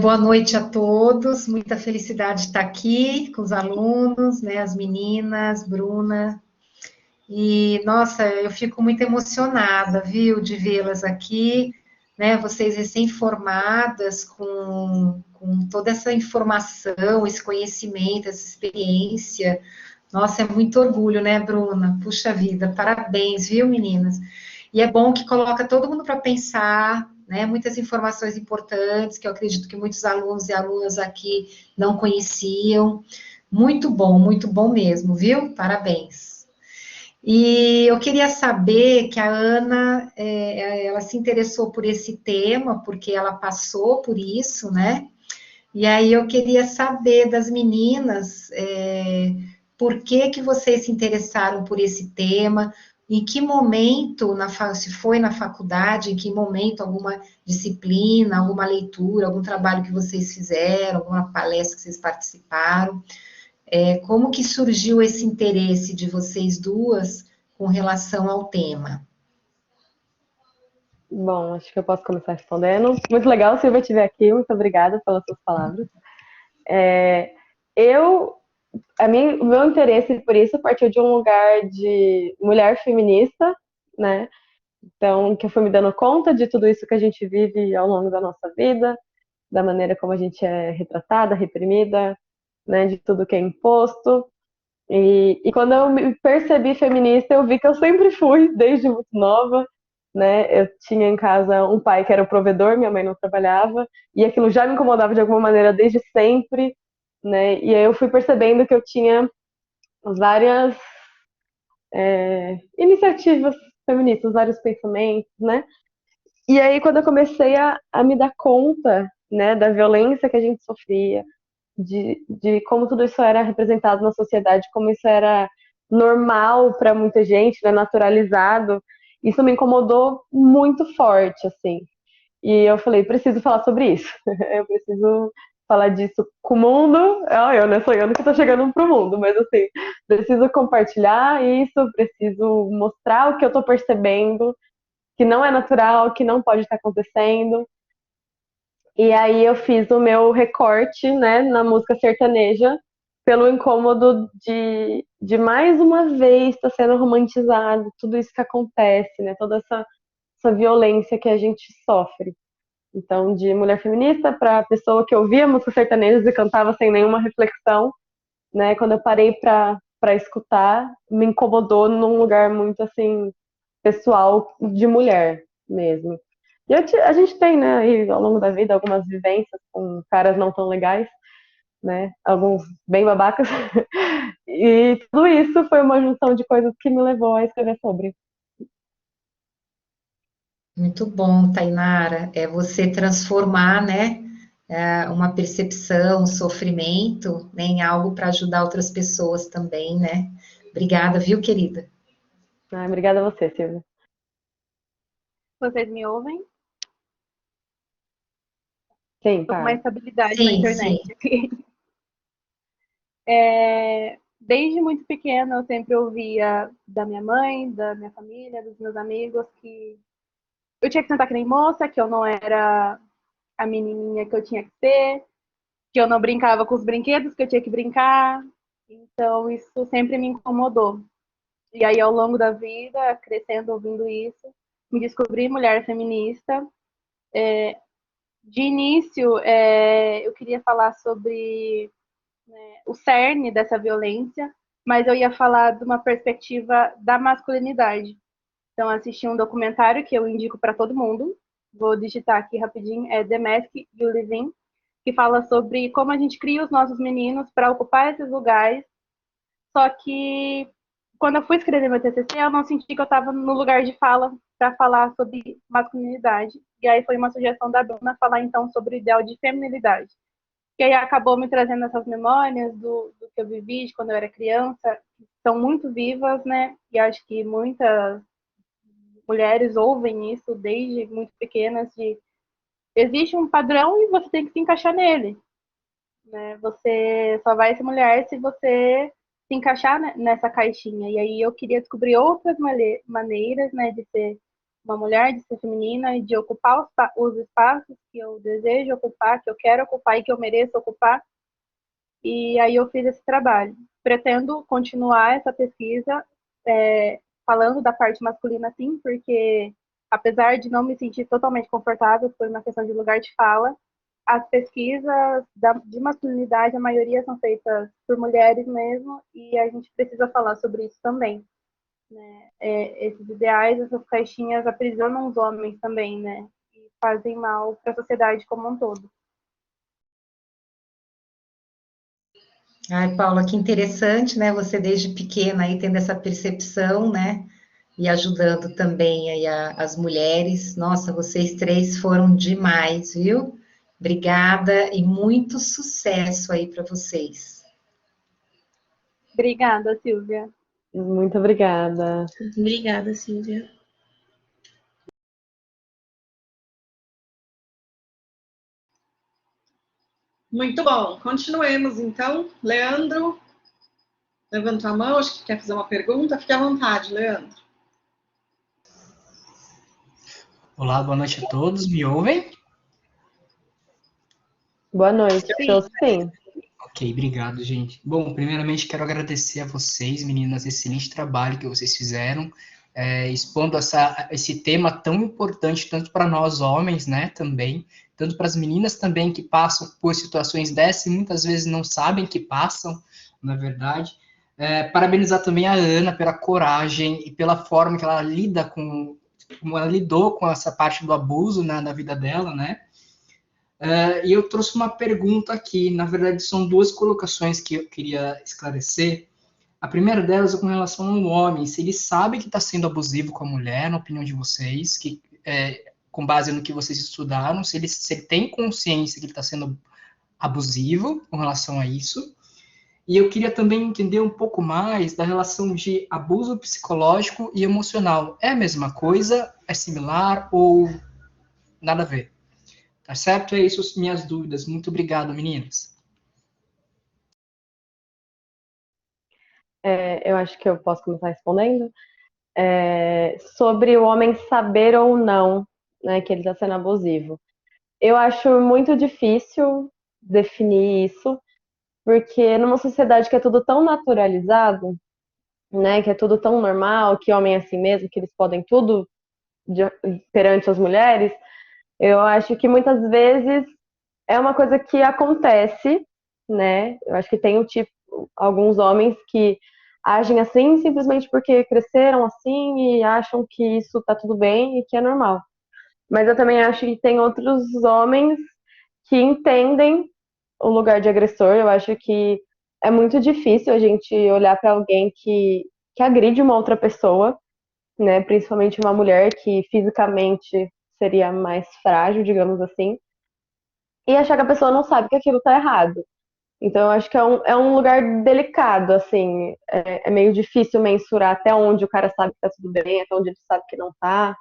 Boa noite a todos. Muita felicidade de estar aqui com os alunos, né? As meninas, Bruna. E, nossa, eu fico muito emocionada, viu, de vê-las aqui, né? Vocês recém-formadas, com toda essa informação, esse conhecimento, essa experiência. Nossa, é muito orgulho, né, Bruna? Puxa vida, parabéns, viu, meninas? E é bom que coloca todo mundo para pensar, né? Muitas informações importantes que eu acredito que muitos alunos e alunas aqui não conheciam. Muito bom mesmo, viu? Parabéns. E eu queria saber que a Ana, ela se interessou por esse tema, porque ela passou por isso, né? E aí eu queria saber das meninas, por que vocês se interessaram por esse tema, em que momento, se foi na faculdade, em que momento, alguma disciplina, alguma leitura, algum trabalho que vocês fizeram, alguma palestra que vocês participaram, como que surgiu esse interesse de vocês duas com relação ao tema? Bom, acho que eu posso começar respondendo. Muito legal, Silvia, te ver aqui. Muito obrigada pelas suas palavras. Eu, o meu interesse por isso partiu de um lugar de mulher feminista, né? Então, que eu fui me dando conta de tudo isso que a gente vive ao longo da nossa vida, da maneira como a gente é retratada, reprimida, né? De tudo que é imposto. E quando eu me percebi feminista, eu vi que eu sempre fui, desde muito nova, né? Eu tinha em casa um pai que era o provedor, minha mãe não trabalhava, e aquilo já me incomodava de alguma maneira desde sempre, né? E aí eu fui percebendo que eu tinha várias iniciativas feministas, vários pensamentos, né? E aí quando eu comecei a me dar conta, né, da violência que a gente sofria, de como tudo isso era representado na sociedade, como isso era normal para muita gente, né, naturalizado, isso me incomodou muito forte, assim. E eu falei, preciso falar sobre isso. Eu preciso falar disso com o mundo. Eu não sou eu que estou chegando pro mundo, mas assim, preciso compartilhar isso, preciso mostrar o que eu estou percebendo, que não é natural, que não pode estar acontecendo. E aí eu fiz o meu recorte, né, na música sertaneja, pelo incômodo de mais uma vez estar sendo romantizado, tudo isso que acontece, né, toda essa violência que a gente sofre. Então, de mulher feminista para pessoa que ouvia música sertaneja e cantava sem nenhuma reflexão, né, quando eu parei para escutar, me incomodou num lugar muito assim pessoal de mulher mesmo. E a gente tem, né, aí, ao longo da vida, algumas vivências com caras não tão legais, né, alguns bem babacas. E tudo isso foi uma junção de coisas que me levou a escrever sobre. Muito bom, Tainara. É você transformar, né, uma percepção, um sofrimento, né, em algo para ajudar outras pessoas também, né? Obrigada, viu, querida? Obrigada a você, Silvia. Vocês me ouvem? Sim, Tô com uma tá. estabilidade na Sim, sim. internet aqui. Desde muito pequena eu sempre ouvia da minha mãe, da minha família, dos meus amigos que eu tinha que sentar que nem moça, que eu não era a menininha que eu tinha que ser, que eu não brincava com os brinquedos que eu tinha que brincar. Então isso sempre me incomodou. E aí ao longo da vida, crescendo ouvindo isso, me descobri mulher feminista. De início, eu queria falar sobre o cerne dessa violência, mas eu ia falar de uma perspectiva da masculinidade. Então, assisti um documentário que eu indico para todo mundo. Vou digitar aqui rapidinho, é The Mask You Live In, que fala sobre como a gente cria os nossos meninos para ocupar esses lugares. Só que quando eu fui escrever meu TCC, eu não senti que eu estava no lugar de fala para falar sobre masculinidade. E aí foi uma sugestão da Bruna falar então sobre o ideal de feminilidade. Que aí acabou me trazendo essas memórias do que eu vivi de quando eu era criança, que são muito vivas, né? E acho que muitas mulheres ouvem isso desde muito pequenas, de existe um padrão e você tem que se encaixar nele, né? Você só vai ser mulher se você se encaixar nessa caixinha. E aí eu queria descobrir outras maneiras, né, de ser uma mulher, de ser feminina e de ocupar os espaços que eu desejo ocupar, que eu quero ocupar e que eu mereço ocupar. E aí eu fiz esse trabalho. Pretendo continuar essa pesquisa falando da parte masculina, sim, porque apesar de não me sentir totalmente confortável por uma questão de lugar de fala, as pesquisas de masculinidade, a maioria são feitas por mulheres mesmo, e a gente precisa falar sobre isso também. Né? Esses ideais, essas caixinhas aprisionam os homens também, né? E fazem mal para a sociedade como um todo. Ai, Paula, que interessante, né? Você desde pequena aí tendo essa percepção, né? E ajudando também aí as mulheres. Nossa, vocês três foram demais, viu? Obrigada e muito sucesso aí para vocês. Obrigada, Silvia. Muito obrigada. Obrigada, Silvia. Muito bom. Continuemos, então. Leandro, levantou a mão, acho que quer fazer uma pergunta. Fique à vontade, Leandro. Olá, boa noite a todos. Me ouvem? Boa noite. Sim. Ok, obrigado, gente. Bom, primeiramente quero agradecer a vocês, meninas, excelente trabalho que vocês fizeram, expondo esse tema tão importante, tanto para nós homens, né, também, tanto para as meninas também que passam por situações dessas e muitas vezes não sabem que passam, na verdade. Parabenizar também a Ana pela coragem e pela forma que ela lida como ela lidou com essa parte do abuso, né, na vida dela, né? E eu trouxe uma pergunta aqui, na verdade são duas colocações que eu queria esclarecer. A primeira delas é com relação ao homem, se ele sabe que está sendo abusivo com a mulher, na opinião de vocês, com base no que vocês estudaram, se ele tem consciência que ele está sendo abusivo com relação a isso. E eu queria também entender um pouco mais da relação de abuso psicológico e emocional. É a mesma coisa? É similar ou nada a ver? Tá certo? É isso, as minhas dúvidas. Muito obrigado, meninas. Eu acho que eu posso começar respondendo. Sobre o homem saber ou não, né, que ele está sendo abusivo. Eu acho muito difícil definir isso, porque numa sociedade que é tudo tão naturalizado, né, que é tudo tão normal, que homem é assim mesmo, que eles podem tudo de, perante as mulheres, eu acho que muitas vezes é uma coisa que acontece, né? Eu acho que tem alguns homens que agem assim simplesmente porque cresceram assim e acham que isso tá tudo bem e que é normal. Mas eu também acho que tem outros homens que entendem o lugar de agressor. Eu acho que é muito difícil a gente olhar para alguém que agride uma outra pessoa, né? Principalmente uma mulher que fisicamente seria mais frágil, digamos assim, e achar que a pessoa não sabe que aquilo tá errado. Então, eu acho que é um lugar delicado, assim, é meio difícil mensurar até onde o cara sabe que tá tudo bem, até onde ele sabe que não tá,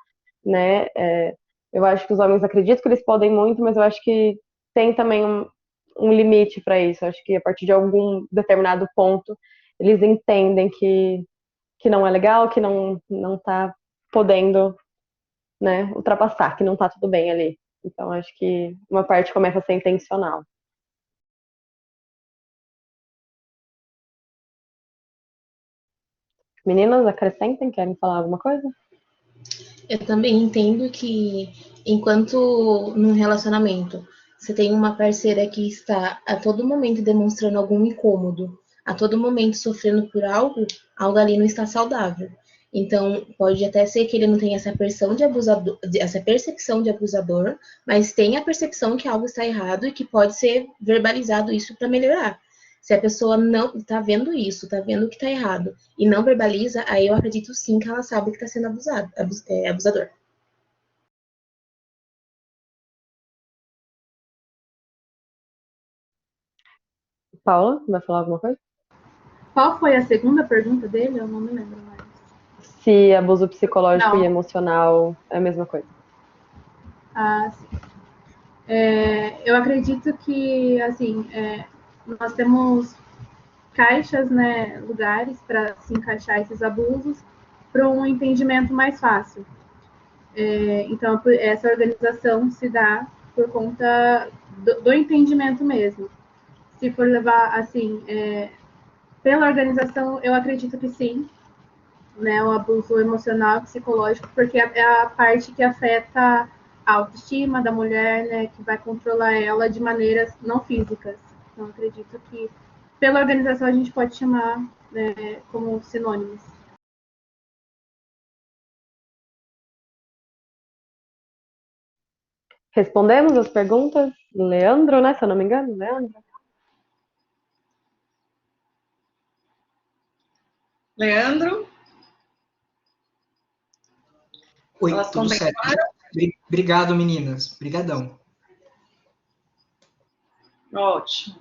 né? Eu acho que os homens acreditam que eles podem muito, mas eu acho que tem também um limite para isso. Eu acho que a partir de algum determinado ponto, eles entendem que não é legal, que não tá podendo, né, ultrapassar, que não tá tudo bem ali. Então, acho que uma parte começa a ser intencional. Meninas, acrescentem, querem falar alguma coisa? Eu também entendo que, enquanto num relacionamento você tem uma parceira que está a todo momento demonstrando algum incômodo, a todo momento sofrendo por algo, algo ali não está saudável. Então, pode até ser que ele não tenha essa percepção de abusador, mas tem a percepção que algo está errado e que pode ser verbalizado isso para melhorar. Se a pessoa não está vendo isso, está vendo que está errado e não verbaliza, aí eu acredito sim que ela sabe que está sendo abusador. Paula, vai falar alguma coisa? Qual foi a segunda pergunta dele? Eu não me lembro mais. Se abuso psicológico e Não. emocional é a mesma coisa. Ah, sim. Eu acredito que, assim, nós temos caixas, né, lugares para se encaixar esses abusos para um entendimento mais fácil. Então, essa organização se dá por conta do entendimento mesmo. Se for levar, assim, pela organização, eu acredito que sim, né, o abuso emocional e psicológico, porque é a parte que afeta a autoestima da mulher, né, que vai controlar ela de maneiras não físicas. Então, acredito que pela organização a gente pode chamar, né, como sinônimos. Respondemos as perguntas? Leandro, né? Se eu não me engano, Leandro. Leandro? Oi, Elas tudo certo? contemplaram? Obrigado, meninas. Obrigadão. Ótimo.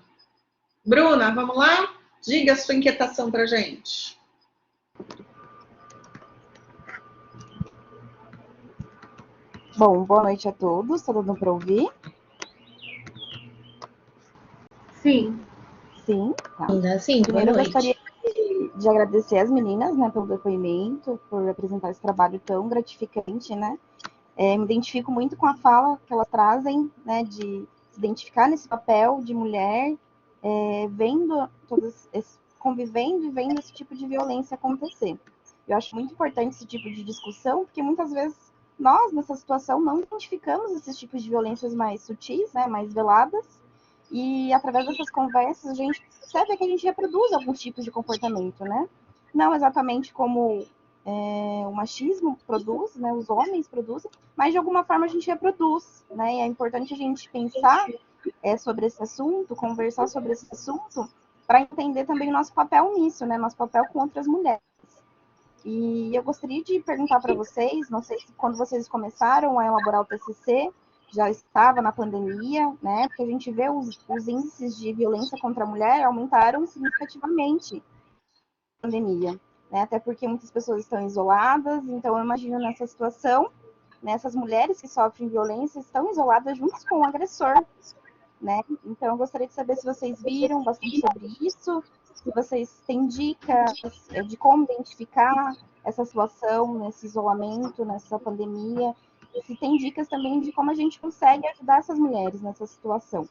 Bruna, vamos lá? Diga a sua inquietação para gente. Bom, boa noite a todos. Está dando para ouvir? Sim. Sim, tá. Ainda assim, boa Primeiro, eu noite. gostaria de agradecer as meninas, né, pelo depoimento, por apresentar esse trabalho tão gratificante, né? Me identifico muito com a fala que elas trazem, né, de se identificar nesse papel de mulher, vendo convivendo e vendo esse tipo de violência acontecer. Eu acho muito importante esse tipo de discussão, porque muitas vezes nós, nessa situação, não identificamos esses tipos de violências mais sutis, né, mais veladas, e através dessas conversas a gente percebe que a gente reproduz alguns tipos de comportamento, né? Não exatamente como o machismo produz, né, os homens produzem, mas de alguma forma a gente reproduz, né? E é importante a gente pensar sobre esse assunto, conversar sobre esse assunto, para entender também o nosso papel nisso, né? Nosso papel com outras mulheres. E eu gostaria de perguntar para vocês, não sei se quando vocês começaram a elaborar o TCC, já estava na pandemia, né? Porque a gente vê os índices de violência contra a mulher aumentaram significativamente na pandemia, né? Até porque muitas pessoas estão isoladas, então eu imagino nessa situação, né, essas mulheres que sofrem violência estão isoladas juntos com o agressor, né? Então eu gostaria de saber se vocês viram bastante sobre isso, se vocês têm dicas de como identificar essa situação nesse isolamento, nessa pandemia, e se tem dicas também de como a gente consegue ajudar essas mulheres nessa situação.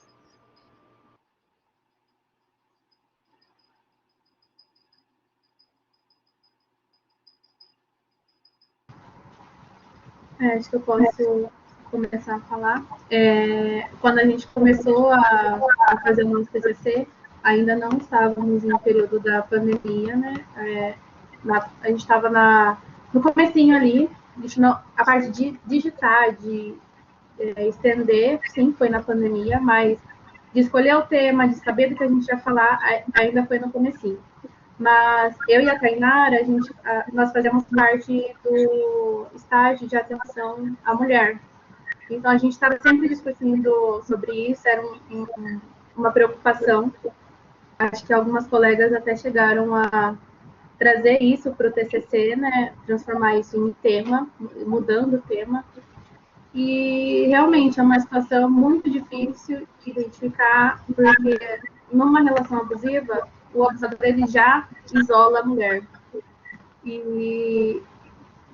Acho que eu posso começar a falar. Quando a gente começou a fazer o nosso TCC, ainda não estávamos em período da pandemia, né? A gente estava no comecinho ali, a parte de digitar, de estender, sim, foi na pandemia, mas de escolher o tema, de saber do que a gente ia falar, ainda foi no comecinho. Mas eu e a Tainara, nós fazemos parte do estágio de atenção à mulher. Então, a gente estava sempre discutindo sobre isso, era uma preocupação. Acho que algumas colegas até chegaram a trazer isso para o TCC, né? Transformar isso em tema, mudando o tema. E realmente é uma situação muito difícil de identificar, porque numa relação abusiva, o abusador ele já isola a mulher. E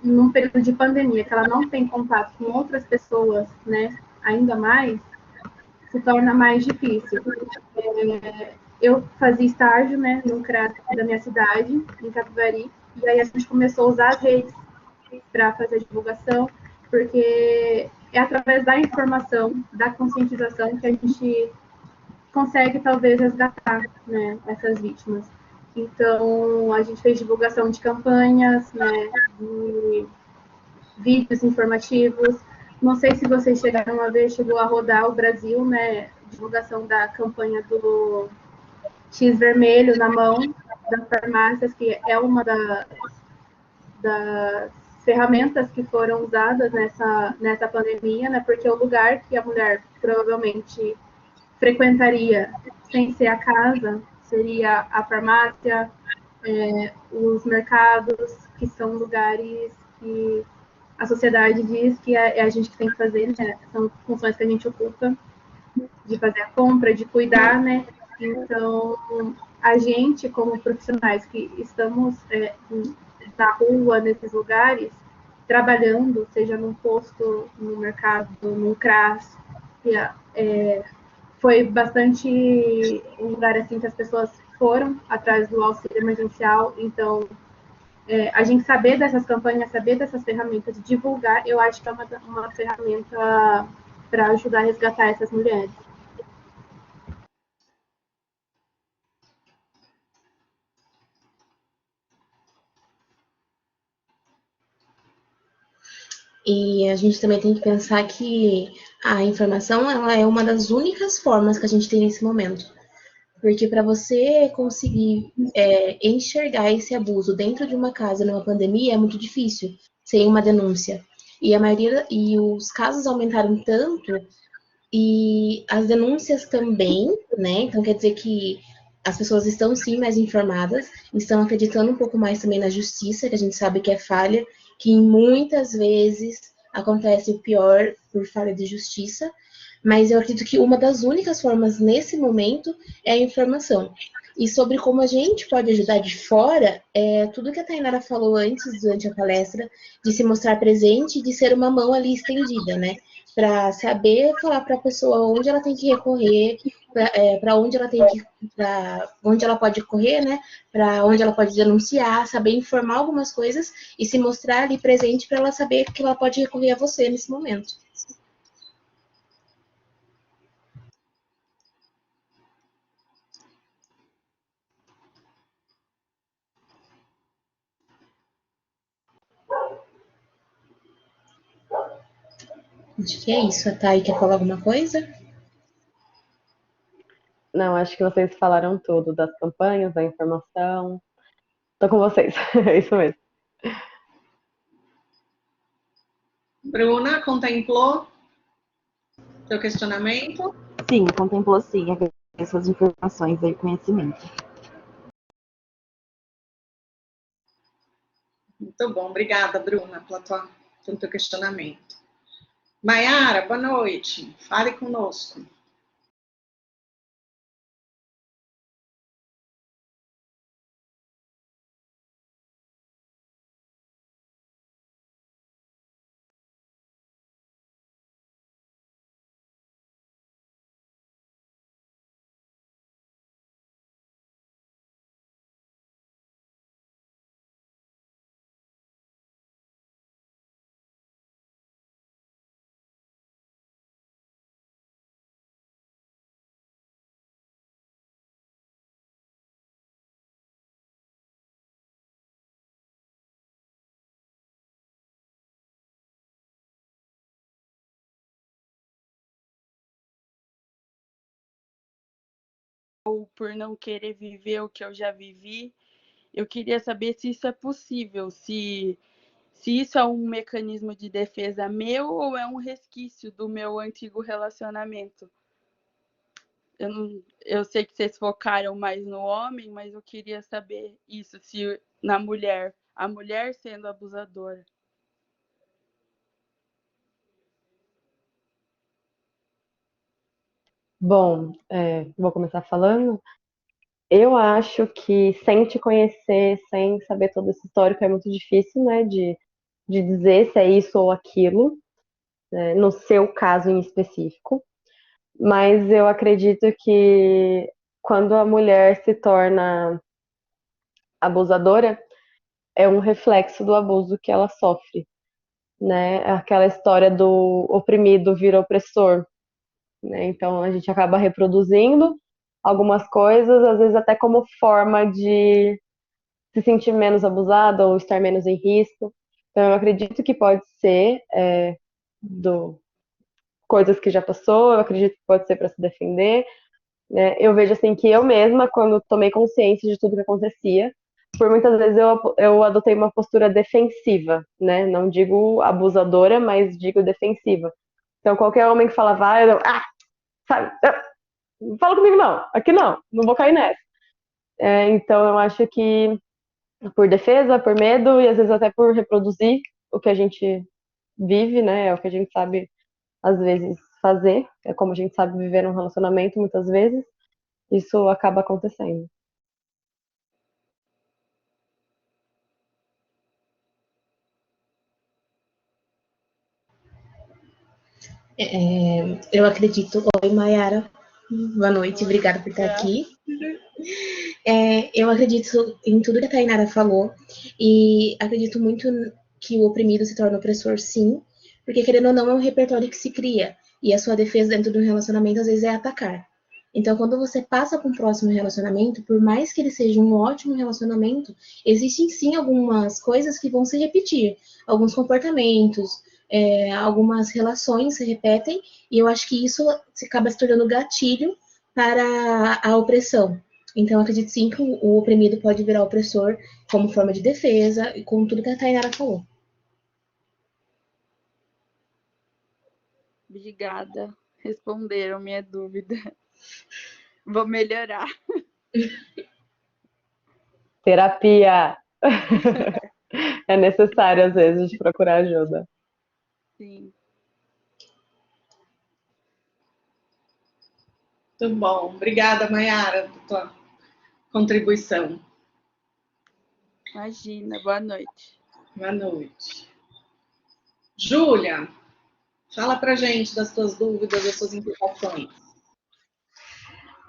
num período de pandemia, que ela não tem contato com outras pessoas, né, ainda mais, se torna mais difícil. Eu fazia estágio, né, no CRAS da minha cidade, em Capivari, e aí a gente começou a usar as redes para fazer a divulgação, porque é através da informação, da conscientização que a gente consegue talvez resgatar, né, essas vítimas. Então, a gente fez divulgação de campanhas, né, de vídeos informativos. Não sei se vocês chegaram a ver, chegou a rodar o Brasil, né, divulgação da campanha do X vermelho na mão das farmácias, que é uma das ferramentas que foram usadas nessa pandemia, né, porque o lugar que a mulher provavelmente frequentaria sem ser a casa seria a farmácia, os mercados, que são lugares que a sociedade diz que é a gente que tem que fazer, né? São funções que a gente ocupa, de fazer a compra, de cuidar, né? Então, a gente, como profissionais que estamos na rua, nesses lugares, trabalhando, seja num posto, no mercado, num CRAS, foi bastante um lugar assim que as pessoas foram atrás do auxílio emergencial. Então, a gente saber dessas campanhas, saber dessas ferramentas, divulgar, eu acho que é uma ferramenta para ajudar a resgatar essas mulheres. E a gente também tem que pensar que a informação ela é uma das únicas formas que a gente tem nesse momento. Porque para você conseguir enxergar esse abuso dentro de uma casa numa pandemia é muito difícil, sem uma denúncia. E os casos aumentaram tanto e as denúncias também, né? Então quer dizer que as pessoas estão sim mais informadas, estão acreditando um pouco mais também na justiça, que a gente sabe que é falha, que muitas vezes acontece o pior por falha de justiça, mas eu acredito que uma das únicas formas nesse momento é a informação. E sobre como a gente pode ajudar de fora, tudo que a Tainara falou antes, durante a palestra, de se mostrar presente e de ser uma mão ali estendida, né? Para saber falar para a pessoa onde ela tem que recorrer, para onde ela tem que, para onde ela pode correr, né? Para onde ela pode denunciar, saber informar algumas coisas e se mostrar ali presente para ela saber que ela pode recorrer a você nesse momento. Acho que é isso. A Thay quer falar alguma coisa? Não, acho que vocês falaram tudo das campanhas, da informação. Tô com vocês, é isso mesmo. Bruna, contemplou seu questionamento? Sim, contemplou sim, agradeço as informações e conhecimento. Muito bom, obrigada, Bruna, pelo teu questionamento. Maiara, boa noite, fale conosco. Por não querer viver o que eu já vivi, eu queria saber se isso é possível, se isso é um mecanismo de defesa meu ou é um resquício do meu antigo relacionamento. Eu sei que vocês focaram mais no homem, mas eu queria saber isso, se na mulher, a mulher sendo abusadora. Bom, vou começar falando. Eu acho que sem te conhecer, sem saber todo esse histórico, é muito difícil, né, de dizer se é isso ou aquilo, né, no seu caso em específico. Mas eu acredito que quando a mulher se torna abusadora, é um reflexo do abuso que ela sofre, né? Aquela história do oprimido vira opressor, né? Então a gente acaba reproduzindo algumas coisas, às vezes até como forma de se sentir menos abusada ou estar menos em risco. Então eu acredito que pode ser do coisas que já passou, eu acredito que pode ser para se defender, né? Eu vejo assim que eu mesma, quando tomei consciência de tudo que acontecia, por muitas vezes eu adotei uma postura defensiva, né? Não digo abusadora, mas digo defensiva. Então qualquer homem que falava, sabe, não fala comigo não, aqui não vou cair nessa. Então eu acho que por defesa, por medo e às vezes até por reproduzir o que a gente vive, né? É o que a gente sabe às vezes fazer, é como a gente sabe viver num relacionamento muitas vezes, isso acaba acontecendo. Eu acredito. Oi, Mayara. Boa noite, obrigada por estar aqui. Eu acredito em tudo que a Tainara falou e acredito muito que o oprimido se torna opressor, sim, porque querendo ou não é um repertório que se cria e a sua defesa dentro do relacionamento às vezes é atacar. Então, quando você passa para um próximo relacionamento, por mais que ele seja um ótimo relacionamento, existem sim algumas coisas que vão se repetir, alguns comportamentos, algumas relações se repetem, e eu acho que isso acaba se tornando gatilho para a opressão. Então, acredito sim que o oprimido pode virar opressor como forma de defesa, e com tudo que a Tainara falou. Obrigada. Responderam minha dúvida. Vou melhorar. Terapia! É necessário, às vezes, procurar ajuda. Sim. Muito bom. Obrigada, Mayara, por tua contribuição. Imagina. Boa noite. Boa noite. Júlia, fala pra gente das tuas dúvidas, das tuas implicações.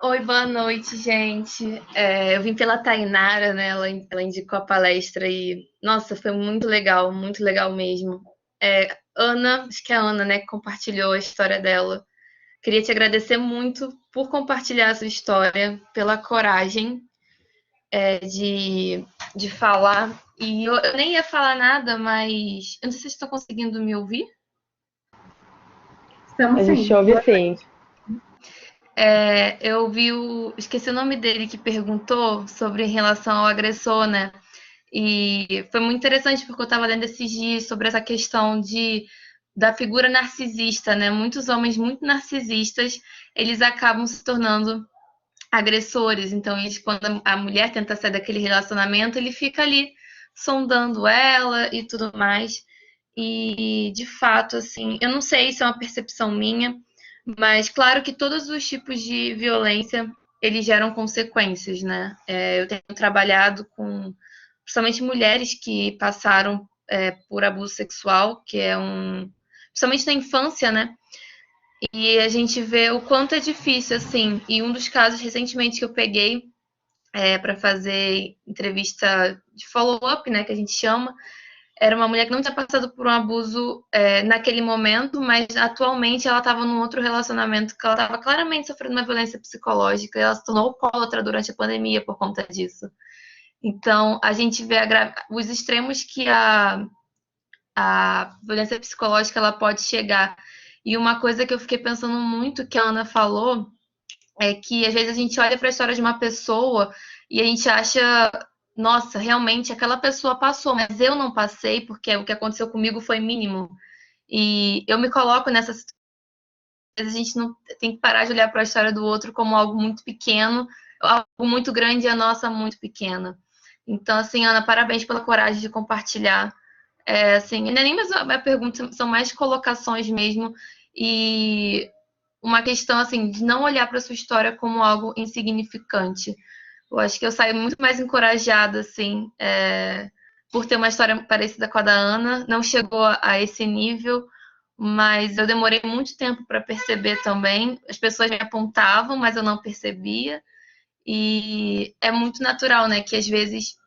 Oi, boa noite, gente. Eu vim pela Tainara, né? Ela indicou a palestra e, nossa, foi muito legal mesmo. Ana, acho que é a Ana, né, que compartilhou a história dela. Queria te agradecer muito por compartilhar a sua história, pela coragem de falar. E eu nem ia falar nada, mas eu não sei se vocês estão conseguindo me ouvir. Estamos A gente sim. ouve sim. Eu vi esqueci o nome dele que perguntou sobre em relação ao agressor, né? E foi muito interessante porque eu estava lendo esses dias sobre essa questão da figura narcisista, né? Muitos homens muito narcisistas, eles acabam se tornando agressores. Então, quando a mulher tenta sair daquele relacionamento, ele fica ali sondando ela e tudo mais. E, de fato, assim, eu não sei se é uma percepção minha, mas claro que todos os tipos de violência, eles geram consequências, né? Eu tenho trabalhado com, principalmente mulheres que passaram por abuso sexual, que é principalmente na infância, né? E a gente vê o quanto é difícil, assim. E um dos casos recentemente que eu peguei para fazer entrevista de follow-up, né, que a gente chama, era uma mulher que não tinha passado por um abuso naquele momento, mas atualmente ela estava num outro relacionamento que ela estava claramente sofrendo uma violência psicológica e ela se tornou alcoólatra durante a pandemia por conta disso. Então, a gente vê os extremos que a violência psicológica ela pode chegar. E uma coisa que eu fiquei pensando muito que a Ana falou é que às vezes a gente olha para a história de uma pessoa e a gente acha, nossa, realmente aquela pessoa passou, mas eu não passei porque o que aconteceu comigo foi mínimo. E eu me coloco nessa situação. Às vezes a gente não tem que parar de olhar para a história do outro como algo muito pequeno, algo muito grande e a nossa muito pequena. Então, assim, Ana, parabéns pela coragem de compartilhar. Assim, não é nem mais uma pergunta, são mais colocações mesmo. E uma questão assim de não olhar para sua história como algo insignificante. Eu acho que eu saio muito mais encorajada assim por ter uma história parecida com a da Ana. Não chegou a esse nível, mas eu demorei muito tempo para perceber também. As pessoas me apontavam, mas eu não percebia. E é muito natural, né, que às vezes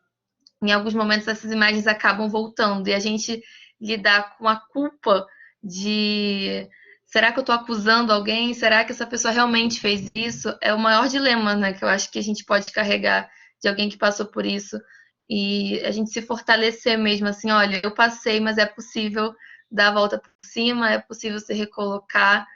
em alguns momentos essas imagens acabam voltando e a gente lidar com a culpa de será que eu estou acusando alguém? Será que essa pessoa realmente fez isso? É o maior dilema, né, que eu acho que a gente pode carregar de alguém que passou por isso e a gente se fortalecer mesmo, assim, olha, eu passei, mas é possível dar a volta por cima, é possível se recolocar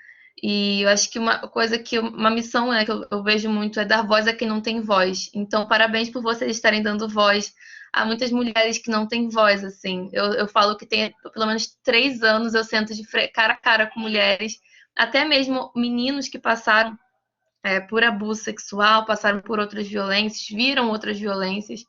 e eu acho que uma missão, né, que eu vejo muito é dar voz a quem não tem voz. Então, parabéns por vocês estarem dando voz. Há muitas mulheres que não têm voz, assim. Eu falo que tem pelo menos 3 anos eu sento de cara a cara com mulheres, até mesmo meninos que passaram por abuso sexual, passaram por outras violências, viram outras violências,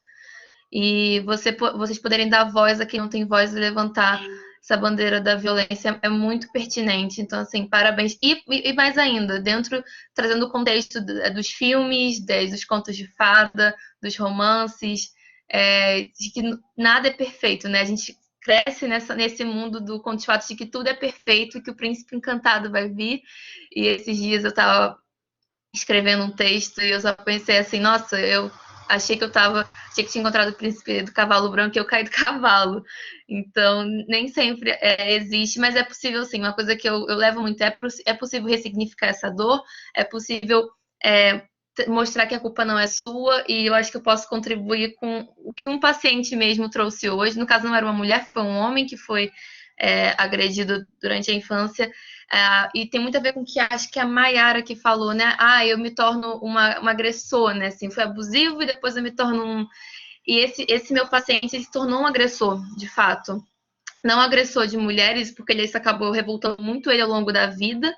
e vocês poderem dar voz a quem não tem voz e levantar essa bandeira da violência é muito pertinente. Então, assim, parabéns. E mais ainda, trazendo o contexto dos filmes, dos contos de fada, dos romances, de que nada é perfeito, né? A gente cresce nesse mundo do conto de fadas de que tudo é perfeito e que o príncipe encantado vai vir. E esses dias eu estava escrevendo um texto e eu só pensei assim, nossa, eu achei que tinha encontrado o príncipe do cavalo branco e eu caí do cavalo. Então, nem sempre existe, mas é possível sim. Uma coisa que eu levo muito é possível ressignificar essa dor, é possível mostrar que a culpa não é sua, e eu acho que eu posso contribuir com o que um paciente mesmo trouxe hoje. No caso, não era uma mulher, foi um homem que foi agredido durante a infância. E tem muito a ver com o que acho que a Maiara que falou, né? Eu me torno um agressor, né? Assim, fui abusivo e depois eu me torno um. E esse meu paciente se tornou um agressor, de fato. Não agressor de mulheres, porque isso acabou revoltando muito ele ao longo da vida,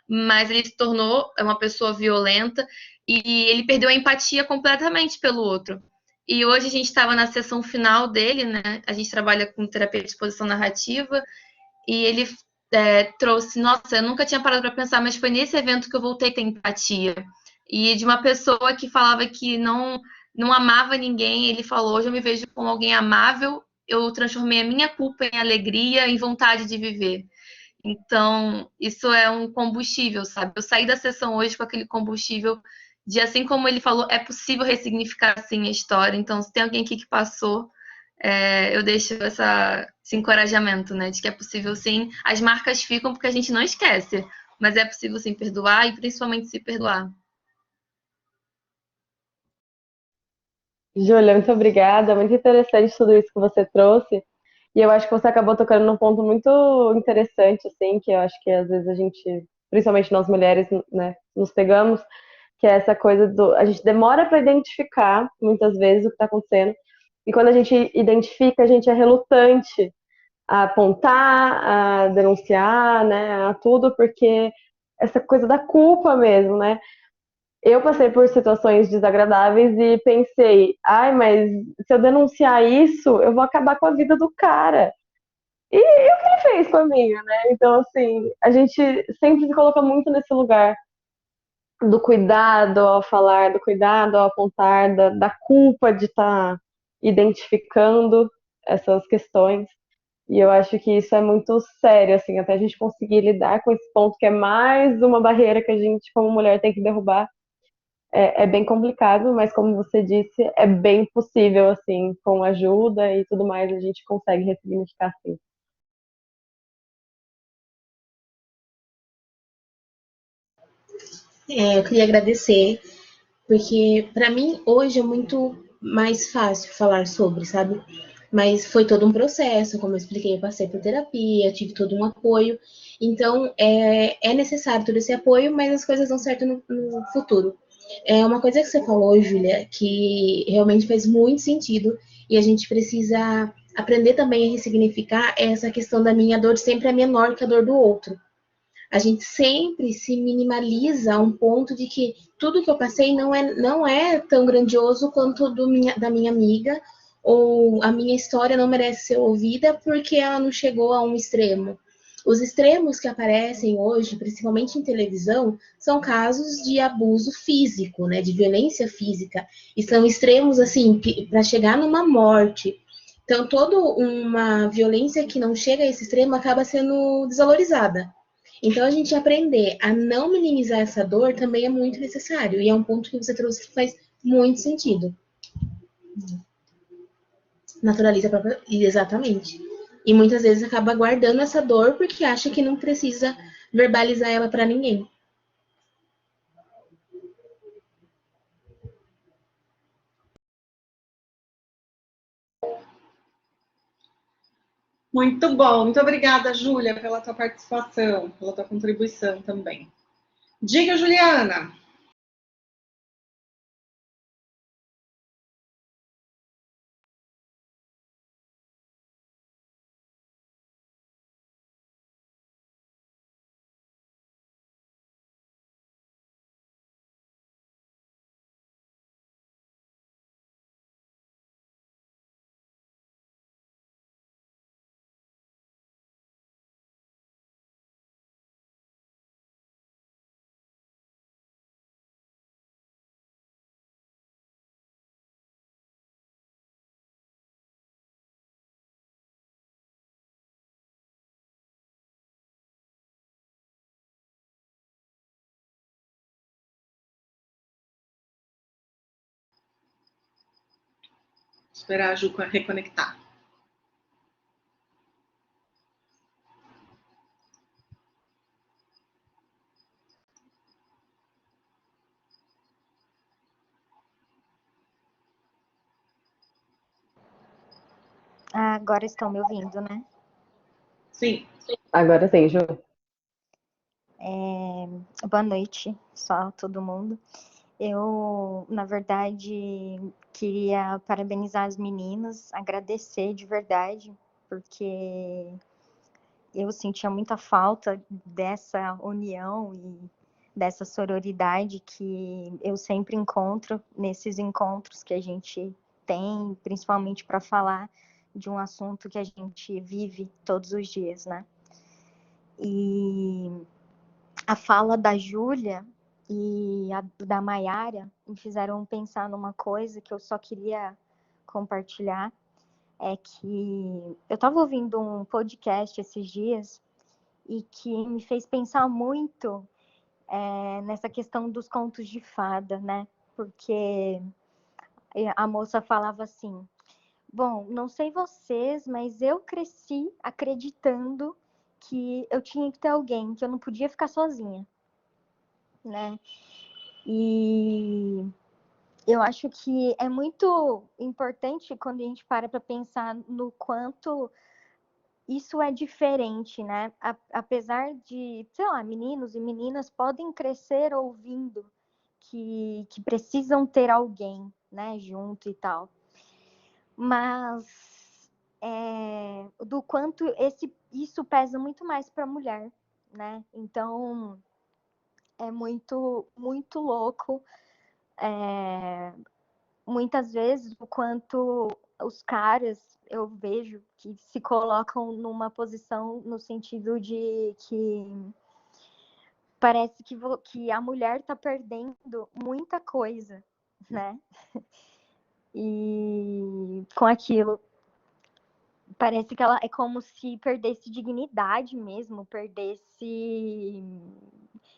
mas ele se tornou uma pessoa violenta e ele perdeu a empatia completamente pelo outro. E hoje a gente estava na sessão final dele, né? A gente trabalha com terapia de exposição narrativa e ele trouxe, nossa, eu nunca tinha parado para pensar, mas foi nesse evento que eu voltei a ter empatia. E de uma pessoa que falava que não amava ninguém, ele falou, hoje eu me vejo como alguém amável, eu transformei a minha culpa em alegria, em vontade de viver. Então, isso é um combustível, sabe? Eu saí da sessão hoje com aquele combustível de, assim como ele falou, é possível ressignificar assim a história. Então, se tem alguém aqui que passou, eu deixo esse encorajamento, né? De que é possível sim. As marcas ficam porque a gente não esquece, mas é possível sim perdoar e principalmente se perdoar. Júlia, muito obrigada. Muito interessante tudo isso que você trouxe. E eu acho que você acabou tocando num ponto muito interessante, assim, que eu acho que às vezes a gente, principalmente nós mulheres, né, nos pegamos, que é essa coisa do. A gente demora para identificar, muitas vezes, o que está acontecendo. E quando a gente identifica, a gente é relutante a apontar, a denunciar, né, a tudo, porque essa coisa da culpa mesmo, né? Eu passei por situações desagradáveis e pensei, ai, mas se eu denunciar isso, eu vou acabar com a vida do cara. E o que ele fez com a minha, né? Então, assim, a gente sempre se coloca muito nesse lugar do cuidado ao falar, do cuidado ao apontar, da culpa de estar identificando essas questões. E eu acho que isso é muito sério, assim, até a gente conseguir lidar com esse ponto, que é mais uma barreira que a gente, como mulher, tem que derrubar. É bem complicado, mas como você disse, é bem possível, assim, com ajuda e tudo mais, a gente consegue ressignificar, sim. Eu queria agradecer, porque para mim hoje é muito mais fácil falar sobre, sabe? Mas foi todo um processo, como eu expliquei, eu passei por terapia, tive todo um apoio. Então, é necessário todo esse apoio, mas as coisas dão certo no futuro. É uma coisa que você falou, Júlia, que realmente faz muito sentido e a gente precisa aprender também a ressignificar essa questão da minha dor sempre é menor que a dor do outro. A gente sempre se minimaliza a um ponto de que tudo que eu passei não é tão grandioso quanto da minha amiga, ou a minha história não merece ser ouvida porque ela não chegou a um extremo. Os extremos que aparecem hoje, principalmente em televisão, são casos de abuso físico, né, de violência física, e são extremos assim para chegar numa morte. Então, toda uma violência que não chega a esse extremo acaba sendo desvalorizada. Então, a gente aprender a não minimizar essa dor também é muito necessário. E é um ponto que você trouxe que faz muito sentido. Naturaliza a própria. Exatamente. E muitas vezes acaba guardando essa dor porque acha que não precisa verbalizar ela para ninguém. Muito bom, muito obrigada, Júlia, pela tua participação, pela tua contribuição também. Diga, Juliana. Esperar a Ju reconectar. Agora estão me ouvindo, né? Sim. Agora sim, Ju. Boa noite, só todo mundo. Eu, na verdade, queria parabenizar as meninas, agradecer de verdade, porque eu sentia muita falta dessa união e dessa sororidade que eu sempre encontro nesses encontros que a gente tem, principalmente para falar de um assunto que a gente vive todos os dias, né? E a fala da Júlia e a da Maiara me fizeram pensar numa coisa que eu só queria compartilhar, é que eu estava ouvindo um podcast esses dias e que me fez pensar muito nessa questão dos contos de fada, né? Porque a moça falava assim, bom, não sei vocês, mas eu cresci acreditando que eu tinha que ter alguém, que eu não podia ficar sozinha, né? E eu acho que é muito importante quando a gente para pensar no quanto isso é diferente, né? Apesar de, sei lá, meninos e meninas podem crescer ouvindo que precisam ter alguém, né, junto e tal. Mas do quanto isso pesa muito mais para a mulher, né? Então é muito, muito louco. Muitas vezes o quanto os caras, eu vejo que se colocam numa posição no sentido de que parece que a mulher está perdendo muita coisa, né? E com aquilo parece que ela é como se perdesse dignidade mesmo, perdesse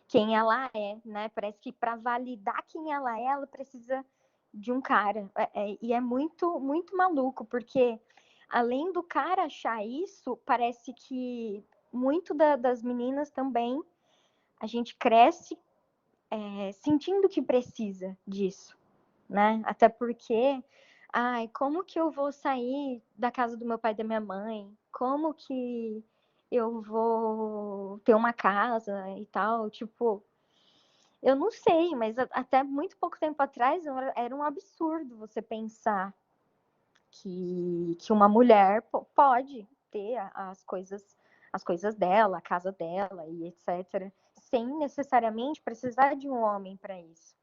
quem ela é, né? Parece que para validar quem ela precisa de um cara. E é muito, muito maluco, porque além do cara achar isso, parece que muito das meninas também, a gente cresce sentindo que precisa disso, né? Até porque, como que eu vou sair da casa do meu pai e da minha mãe? Como que eu vou ter uma casa e tal? Tipo, eu não sei, mas até muito pouco tempo atrás era um absurdo você pensar que uma mulher pode ter as coisas dela, a casa dela e etc., sem necessariamente precisar de um homem para isso,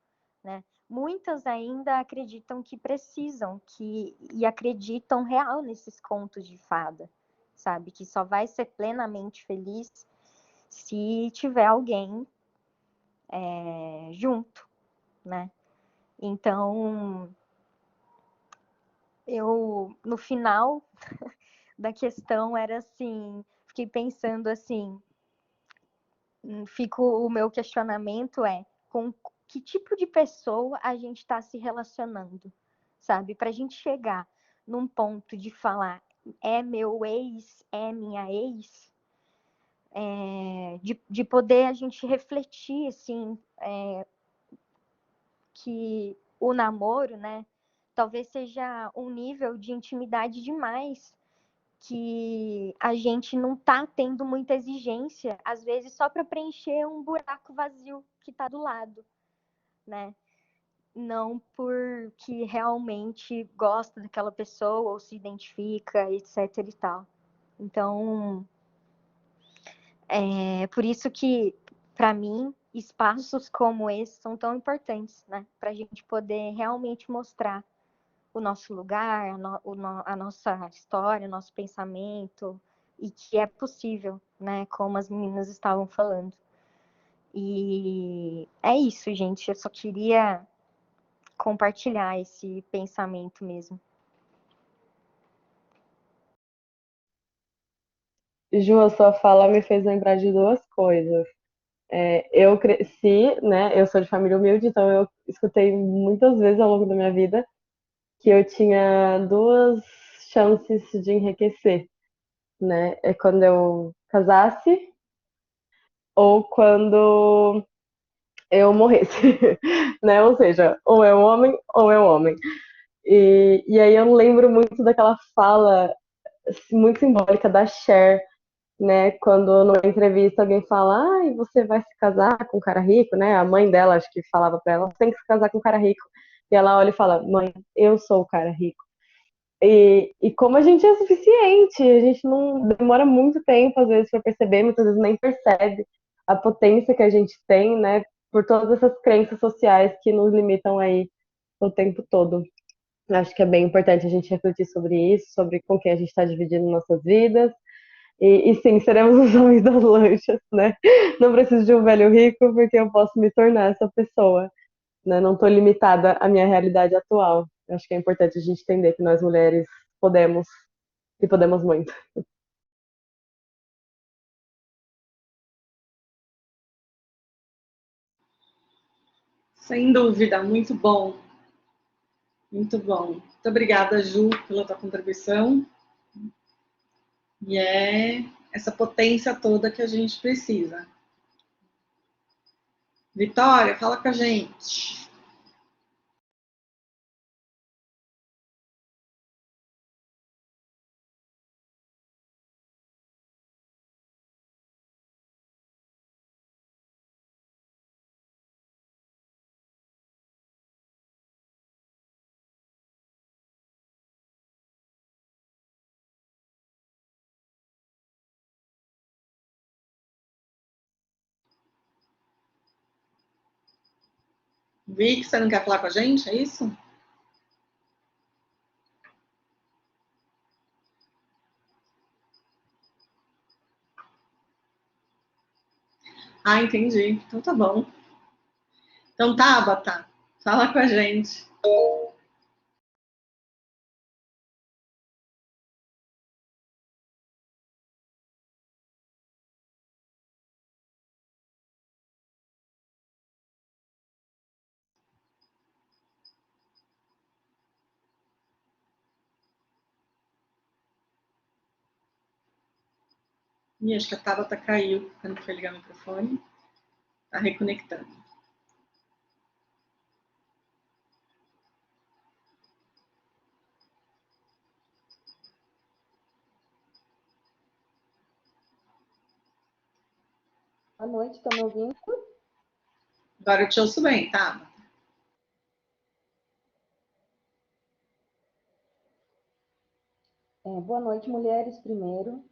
né? Muitas ainda acreditam que precisam, e acreditam real nesses contos de fada, sabe? Que só vai ser plenamente feliz se tiver alguém junto, né? Então, eu, no final da questão, era assim, fiquei pensando assim, o meu questionamento com que tipo de pessoa a gente está se relacionando, sabe? Para a gente chegar num ponto de falar, é meu ex, é minha ex, de poder a gente refletir, assim, que o namoro, né, talvez seja um nível de intimidade demais que a gente não tá tendo muita exigência, às vezes só para preencher um buraco vazio que tá do lado, né? Não porque realmente gosta daquela pessoa ou se identifica, etc e tal. Então, é por isso que, para mim, espaços como esse são tão importantes, né? Para a gente poder realmente mostrar o nosso lugar, a nossa história, o nosso pensamento, e que é possível, né? Como as meninas estavam falando. E é isso, gente. Eu só queria compartilhar esse pensamento mesmo. Ju, a sua fala me fez lembrar de duas coisas. Eu cresci, né? Eu sou de família humilde, então eu escutei muitas vezes ao longo da minha vida que eu tinha duas chances de enriquecer, né? É quando eu casasse ou quando eu morresse, né? Ou seja, ou é um homem ou é um homem. E aí eu lembro muito daquela fala muito simbólica da Cher né? Quando numa entrevista alguém fala, ai, você vai se casar com um cara rico, né? A mãe dela, acho que falava pra ela, você tem que se casar com um cara rico. E ela olha e fala, mãe, eu sou o cara rico. E como a gente é suficiente, a gente não demora muito tempo, às vezes, para perceber, muitas vezes nem percebe a potência que a gente tem, né? Por todas essas crenças sociais que nos limitam aí o tempo todo. Acho que é bem importante a gente refletir sobre isso, sobre com quem a gente está dividindo nossas vidas. E sim, seremos os homens das lanchas, né? Não preciso de um velho rico, porque eu posso me tornar essa pessoa, né? Não estou limitada à minha realidade atual. Acho que é importante a gente entender que nós mulheres podemos e podemos muito. Sem dúvida, muito bom. Muito bom. Muito obrigada, Ju, pela tua contribuição. E é essa potência toda que a gente precisa. Vitória, fala com a gente. Vi que você não quer falar com a gente, é isso? Ah, entendi. Então tá bom. Então, Tabata, fala com a gente. Ih, acho que a Tabata caiu quando foi ligar o microfone. Tá reconectando. Boa noite, estão me ouvindo? Agora eu te ouço bem, tá? Boa noite, mulheres, primeiro.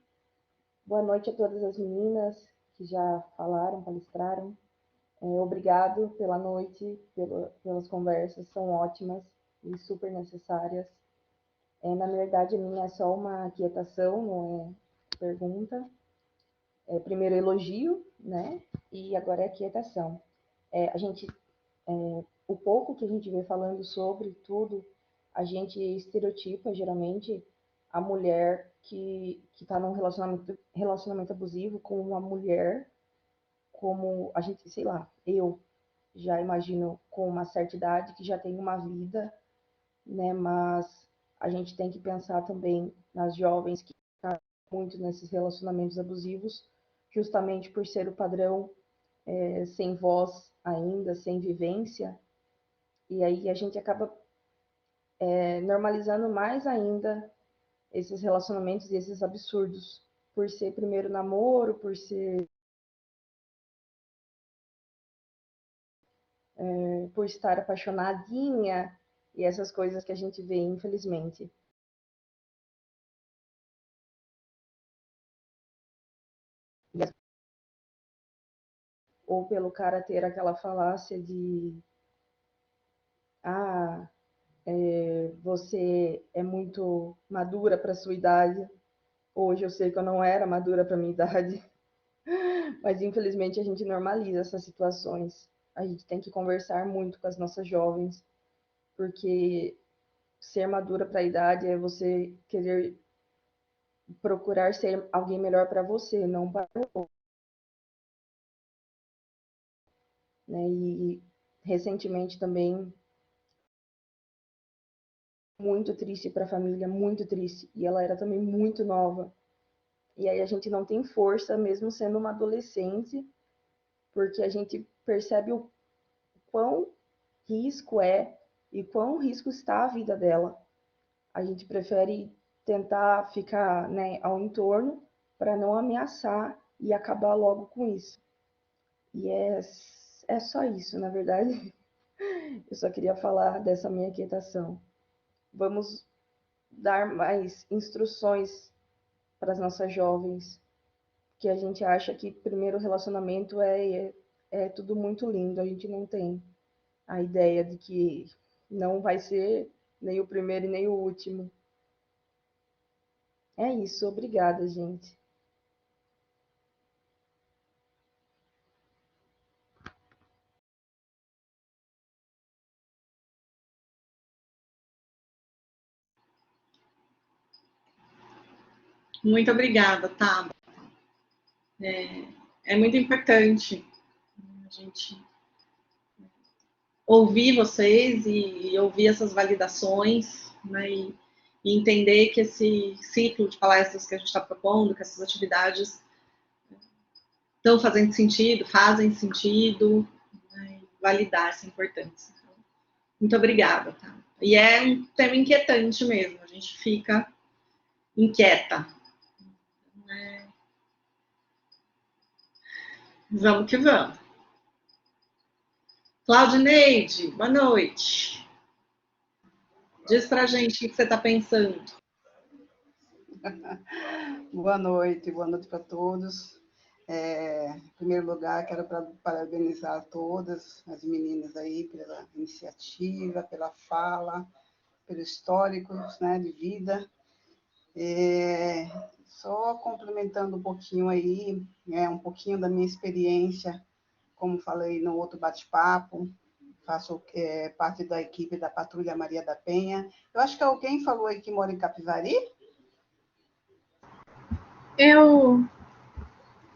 Boa noite a todas as meninas que já falaram, palestraram. Obrigado pela noite, pelas conversas, são ótimas e super necessárias. Na verdade, a minha é só uma aquietação, não é pergunta. Primeiro elogio, né? E agora é aquietação. O pouco que a gente vê falando sobre tudo, a gente estereotipa geralmente a mulher que está num relacionamento abusivo com uma mulher, como a gente, sei lá, eu já imagino com uma certa idade que já tem uma vida, né? Mas a gente tem que pensar também nas jovens que estão muito nesses relacionamentos abusivos, justamente por ser o padrão, sem voz ainda, sem vivência, e aí a gente acaba normalizando mais ainda esses relacionamentos e esses absurdos, por ser primeiro namoro, por estar apaixonadinha e essas coisas que a gente vê, infelizmente. Ou pelo cara ter aquela falácia de ah, você é muito madura para sua idade. Hoje eu sei que eu não era madura para minha idade, mas infelizmente a gente normaliza essas situações. A gente tem que conversar muito com as nossas jovens, porque ser madura para a idade é você querer procurar ser alguém melhor para você, não para o outro. Né? E recentemente também muito triste para a família, muito triste. E ela era também muito nova. E aí a gente não tem força, mesmo sendo uma adolescente, porque a gente percebe o quão risco é e quão risco está a vida dela. A gente prefere tentar ficar, né, ao entorno para não ameaçar e acabar logo com isso. E é só isso, na verdade. Eu só queria falar dessa minha quietação. Vamos dar mais instruções para as nossas jovens, que a gente acha que primeiro relacionamento é tudo muito lindo. A gente não tem a ideia de que não vai ser nem o primeiro e nem o último. É isso, obrigada, gente. Muito obrigada, tá? É muito importante a gente ouvir vocês e ouvir essas validações, né? E entender que esse ciclo de palestras que a gente está propondo, que essas atividades estão fazendo sentido, fazem sentido, né? E validar essa importância. Então, muito obrigada, tá? E é um tema inquietante mesmo, a gente fica inquieta. Né? Vamos que vamos. Claudineide, boa noite. Diz pra gente o que você está pensando. Boa noite para todos. Em primeiro lugar, quero parabenizar todas as meninas aí pela iniciativa, pela fala, pelo histórico, né, de vida. Só complementando um pouquinho aí, um pouquinho da minha experiência, como falei no outro bate-papo, faço parte da equipe da Patrulha Maria da Penha. Eu acho que alguém falou aí que mora em Capivari?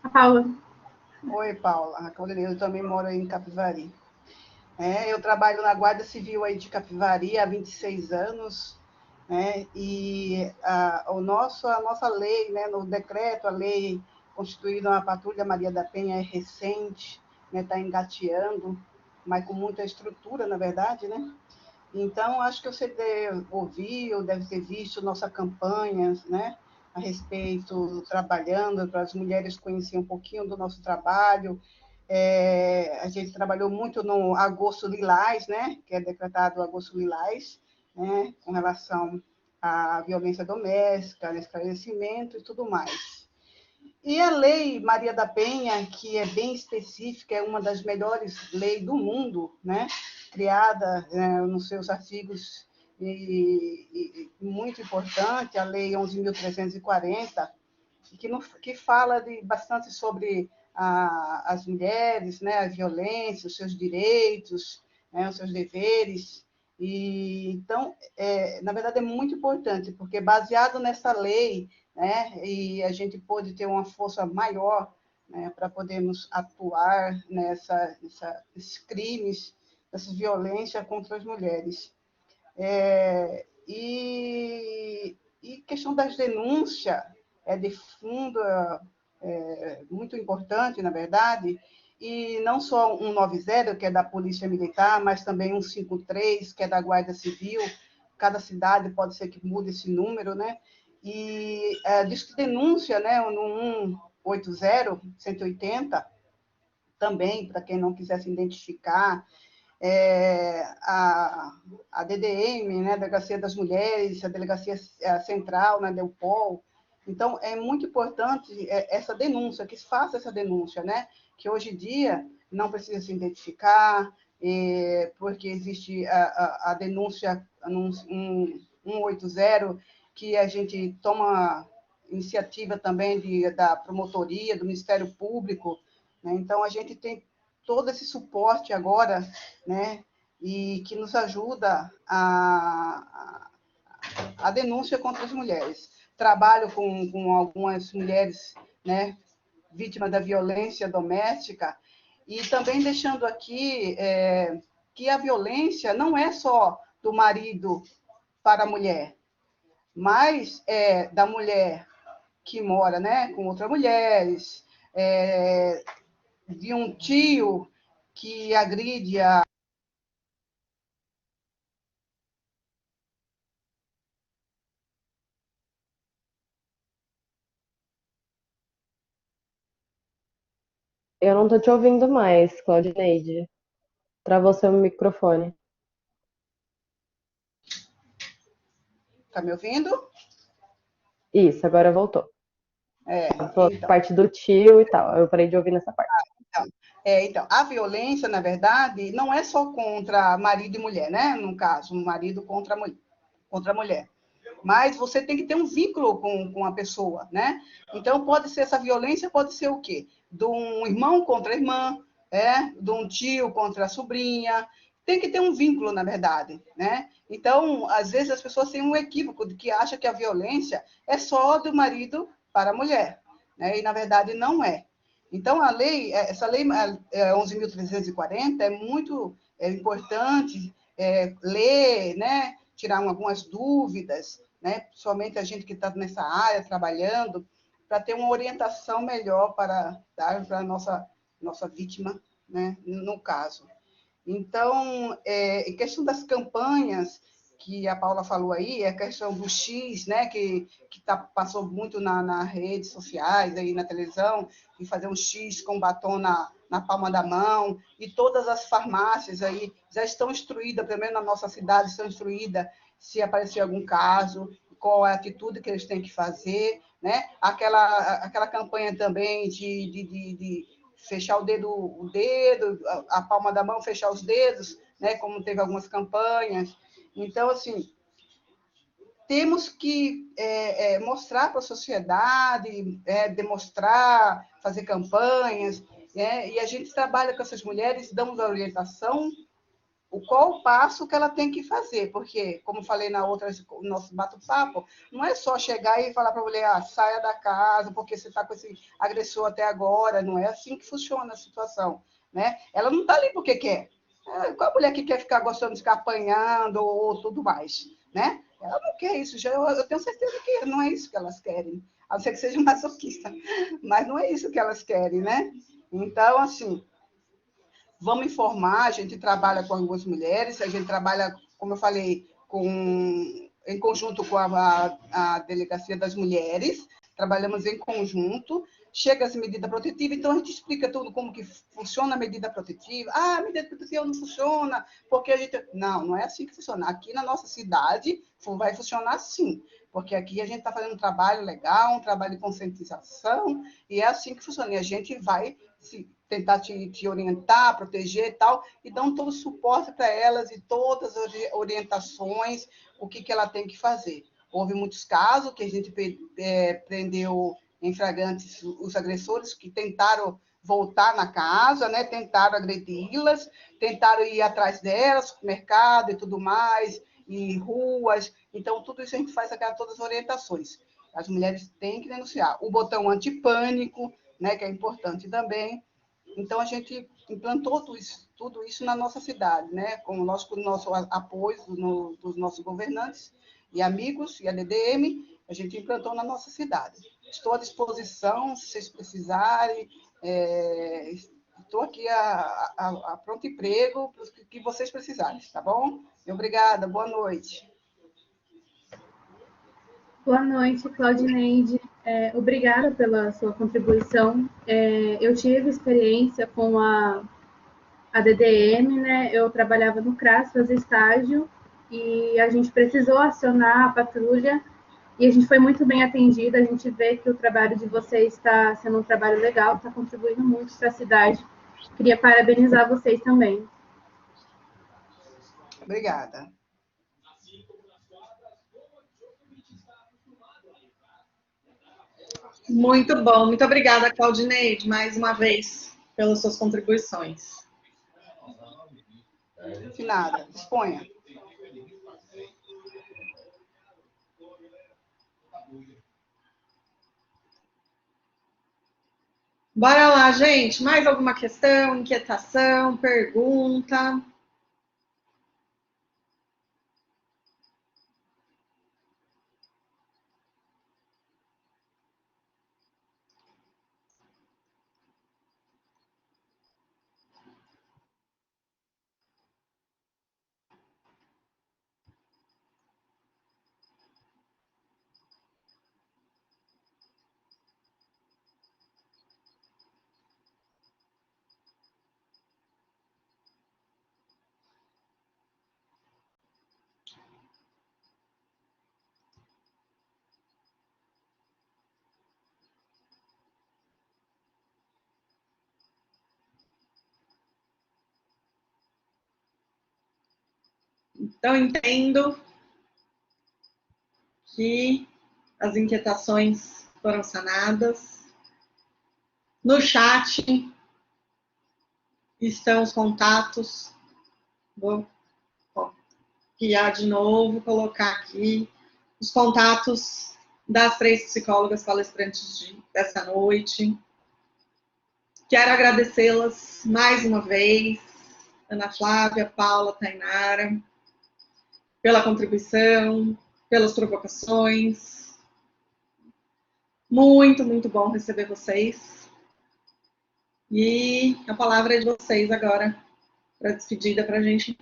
A Paula. Oi, Paula. Eu também moro aí em Capivari. Eu trabalho na Guarda Civil aí de Capivari há 26 anos, né? E a nossa lei, né, no decreto, a lei constituída na Patrulha Maria da Penha é recente, né, está engateando, mas com muita estrutura, na verdade, né? Então, acho que você deve ouvir ou deve ter visto nossa campanha, né, a respeito, trabalhando para as mulheres conhecerem um pouquinho do nosso trabalho. A gente trabalhou muito no Agosto Lilás, né, que é decretado Agosto Lilás, né, com relação à violência doméstica, esclarecimento e tudo mais. E a Lei Maria da Penha, que é bem específica, é uma das melhores leis do mundo, né? Criada nos seus artigos, muito importante, a Lei 11.340, que fala bastante sobre as mulheres, né? A violência, os seus direitos, né? Os seus deveres. Então, na verdade, é muito importante, porque baseado nessa lei, né, e a gente pode ter uma força maior, né, para podermos atuar nesses crimes, nessa violência contra as mulheres. E questão das denúncias de fundo muito importante, na verdade, e não só 190, que é da Polícia Militar, mas também 153, que é da Guarda Civil. Cada cidade pode ser que mude esse número, né? E diz que denúncia, né, no 180, 180, também, para quem não quiser se identificar, a DDM, né, a Delegacia das Mulheres, a Delegacia Central, né, Delpol. Então, é muito importante essa denúncia, que se faça essa denúncia, né, que hoje em dia não precisa se identificar, porque existe a denúncia 180, que a gente toma iniciativa também da promotoria, do Ministério Público, né? Então, a gente tem todo esse suporte agora, né, e que nos ajuda a denúncia contra as mulheres. Trabalho com algumas mulheres, né, vítimas da violência doméstica, e também deixando aqui que a violência não é só do marido para a mulher, mas da mulher que mora, né, com outras mulheres, de um tio que agride a Eu não tô te ouvindo mais, Claudineide. Travou seu microfone. Tá me ouvindo? Isso, agora voltou. Falou Então. parte do tio e tal. Eu parei de ouvir nessa parte. Então, a violência, na verdade, não é só contra marido e mulher, né? No caso, um marido contra a mulher. Mas você tem que ter um vínculo com a pessoa, né? Então, pode ser essa violência, pode ser o quê? De um irmão contra a irmã, de um tio contra a sobrinha. Tem que ter um vínculo, na verdade, né? Então, às vezes, as pessoas têm um equívoco de que acham que a violência é só do marido para a mulher, né? E, na verdade, não é. Então, essa lei 11.340 é muito importante ler, né? Tirar algumas dúvidas, né? Principalmente a gente que está nessa área trabalhando, para ter uma orientação melhor para dar para a nossa vítima, né? No caso. Então, em questão das campanhas que a Paula falou aí, a questão do X, né, que passou muito nas redes sociais, aí na televisão, e fazer um X com batom na palma da mão, e todas as farmácias aí já estão instruídas, pelo menos na nossa cidade, estão instruídas se aparecer algum caso, qual é a atitude que eles têm que fazer, né? Aquela campanha também de fechar a palma da mão, fechar os dedos, né? Como teve algumas campanhas. Então, assim, temos que mostrar para a sociedade, demonstrar, fazer campanhas, e a gente trabalha com essas mulheres, damos a orientação, qual o passo que ela tem que fazer, porque, como falei no nosso bate-papo, não é só chegar e falar para a mulher, saia da casa, porque você está com esse agressor até agora, não é assim que funciona a situação, né? Ela não está ali porque quer. Qual a mulher que quer ficar gostando de ficar apanhando ou tudo mais, né? Ela não quer isso, eu tenho certeza que não é isso que elas querem, a não ser que seja masoquista, mas não é isso que elas querem, né? Então, assim, vamos informar, a gente trabalha com algumas mulheres, a gente trabalha, como eu falei, em conjunto com a Delegacia das Mulheres, trabalhamos em conjunto, chega as medidas protetivas, então a gente explica tudo como que funciona a medida protetiva. Ah, a medida protetiva não funciona, porque a gente... Não é assim que funciona. Aqui na nossa cidade vai funcionar assim, porque aqui a gente está fazendo um trabalho legal, um trabalho de conscientização, e é assim que funciona. E a gente vai tentar te orientar, proteger e tal, e dão todo o suporte para elas e todas as orientações, o que ela tem que fazer. Houve muitos casos que a gente prendeu em flagrantes os agressores que tentaram voltar na casa, né? Tentaram agredi-las, tentaram ir atrás delas, mercado e tudo mais, e ruas. Então, tudo isso a gente faz todas as orientações. As mulheres têm que denunciar. O botão antipânico, né, que é importante também. Então, a gente implantou tudo isso na nossa cidade, né, com o nosso apoio dos nossos governantes e amigos e a DDM, a gente implantou na nossa cidade. Estou à disposição, se vocês precisarem, estou aqui a pronto emprego, para o que vocês precisarem, tá bom? Obrigada, boa noite. Boa noite, Claudineide. Obrigada pela sua contribuição. Eu tive experiência com a DDM, né? Eu trabalhava no CRAS, fazia estágio, e a gente precisou acionar a patrulha, e a gente foi muito bem atendida. A gente vê que o trabalho de vocês está sendo um trabalho legal, está contribuindo muito para a cidade. Queria parabenizar vocês também. Obrigada. Muito bom. Muito obrigada, Claudineide, mais uma vez, pelas suas contribuições. De nada. Disponha. Bora lá, gente. Mais alguma questão, inquietação, pergunta? Então, entendo que as inquietações foram sanadas. No chat estão os contatos. Vou copiar de novo, colocar aqui os contatos das 3 psicólogas palestrantes dessa noite. Quero agradecê-las mais uma vez, Ana Flávia, Paula, Tainara, pela contribuição, pelas provocações. Muito, muito bom receber vocês. E a palavra é de vocês agora, para despedida, para a gente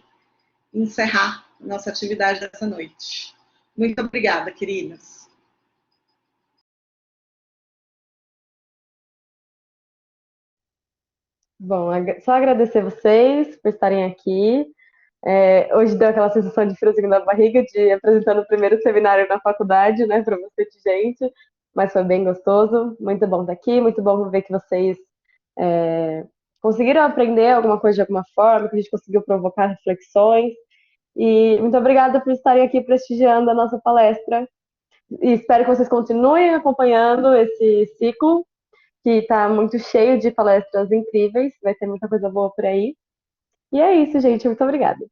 encerrar a nossa atividade dessa noite. Muito obrigada, queridas. Bom, só agradecer vocês por estarem aqui. Hoje deu aquela sensação de friozinho na barriga de apresentando o primeiro seminário na faculdade, né, para bastante gente, mas foi bem gostoso. Muito bom estar aqui, muito bom ver que vocês conseguiram aprender alguma coisa de alguma forma, que a gente conseguiu provocar reflexões. E muito obrigada por estarem aqui prestigiando a nossa palestra. E espero que vocês continuem acompanhando esse ciclo, que está muito cheio de palestras incríveis, vai ter muita coisa boa por aí. E é isso, gente. Muito obrigada.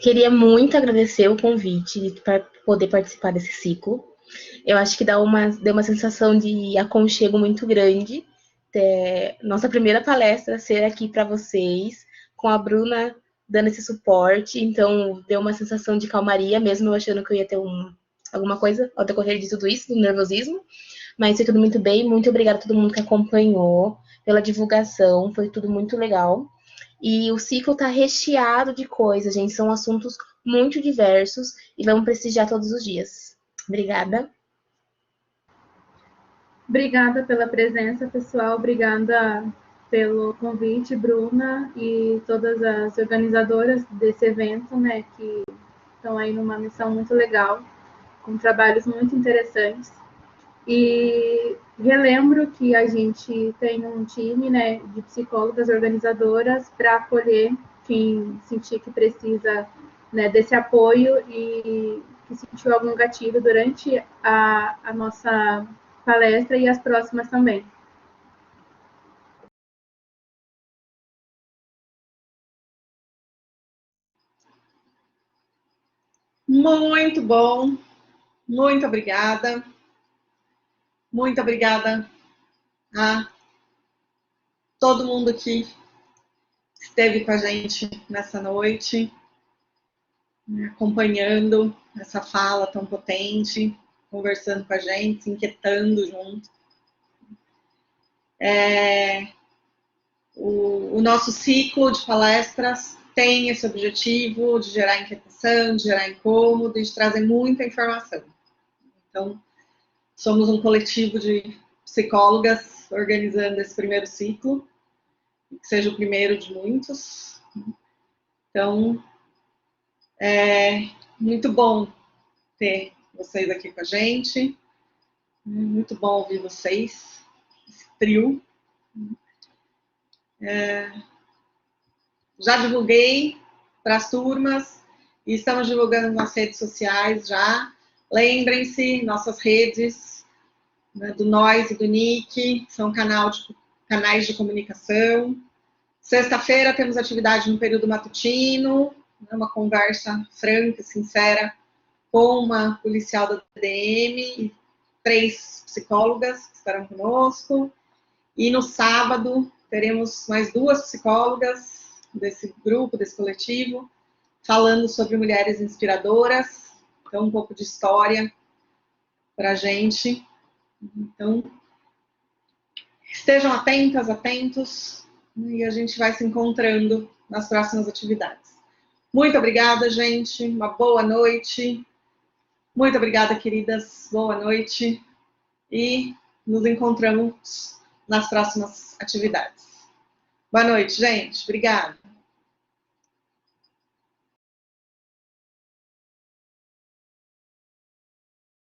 Queria muito agradecer o convite para poder participar desse ciclo. Eu acho que deu uma sensação de aconchego muito grande. Nossa primeira palestra ser aqui para vocês, com a Bruna dando esse suporte, então deu uma sensação de calmaria, mesmo eu achando que eu ia ter alguma coisa ao decorrer de tudo isso, do nervosismo, mas foi tudo muito bem. Muito obrigada a todo mundo que acompanhou, pela divulgação, foi tudo muito legal. E o ciclo está recheado de coisas, gente, são assuntos muito diversos e vamos prestigiar todos os dias. Obrigada. Obrigada pela presença, pessoal. Obrigada pelo convite, Bruna, e todas as organizadoras desse evento, né, que estão aí numa missão muito legal, com trabalhos muito interessantes. E relembro que a gente tem um time, né, de psicólogas organizadoras para acolher quem sentir que precisa, né, desse apoio e que sentiu algum gatilho durante a nossa palestra e as próximas também. Muito bom. Muito obrigada. Muito obrigada a todo mundo que esteve com a gente nessa noite, acompanhando essa fala tão potente, conversando com a gente, se inquietando junto. O nosso ciclo de palestras tem esse objetivo de gerar inquietação, de gerar incômodo e de trazer muita informação. Então, somos um coletivo de psicólogas organizando esse primeiro ciclo, que seja o primeiro de muitos. Então, é muito bom ter vocês aqui com a gente, muito bom ouvir vocês, esse trio. Já divulguei para as turmas e estamos divulgando nas redes sociais já. Lembrem-se, nossas redes, né, do Nós e do Nick, são canais de comunicação. Sexta-feira temos atividade no período matutino, né, uma conversa franca, sincera, com uma policial da DDM e 3 psicólogas que estarão conosco. E no sábado teremos mais 2 psicólogas desse grupo, desse coletivo, falando sobre mulheres inspiradoras. Então, um pouco de história para a gente. Então, estejam atentas, atentos, e a gente vai se encontrando nas próximas atividades. Muito obrigada, gente. Uma boa noite. Muito obrigada, queridas. Boa noite. E nos encontramos nas próximas atividades. Boa noite, gente. Obrigada.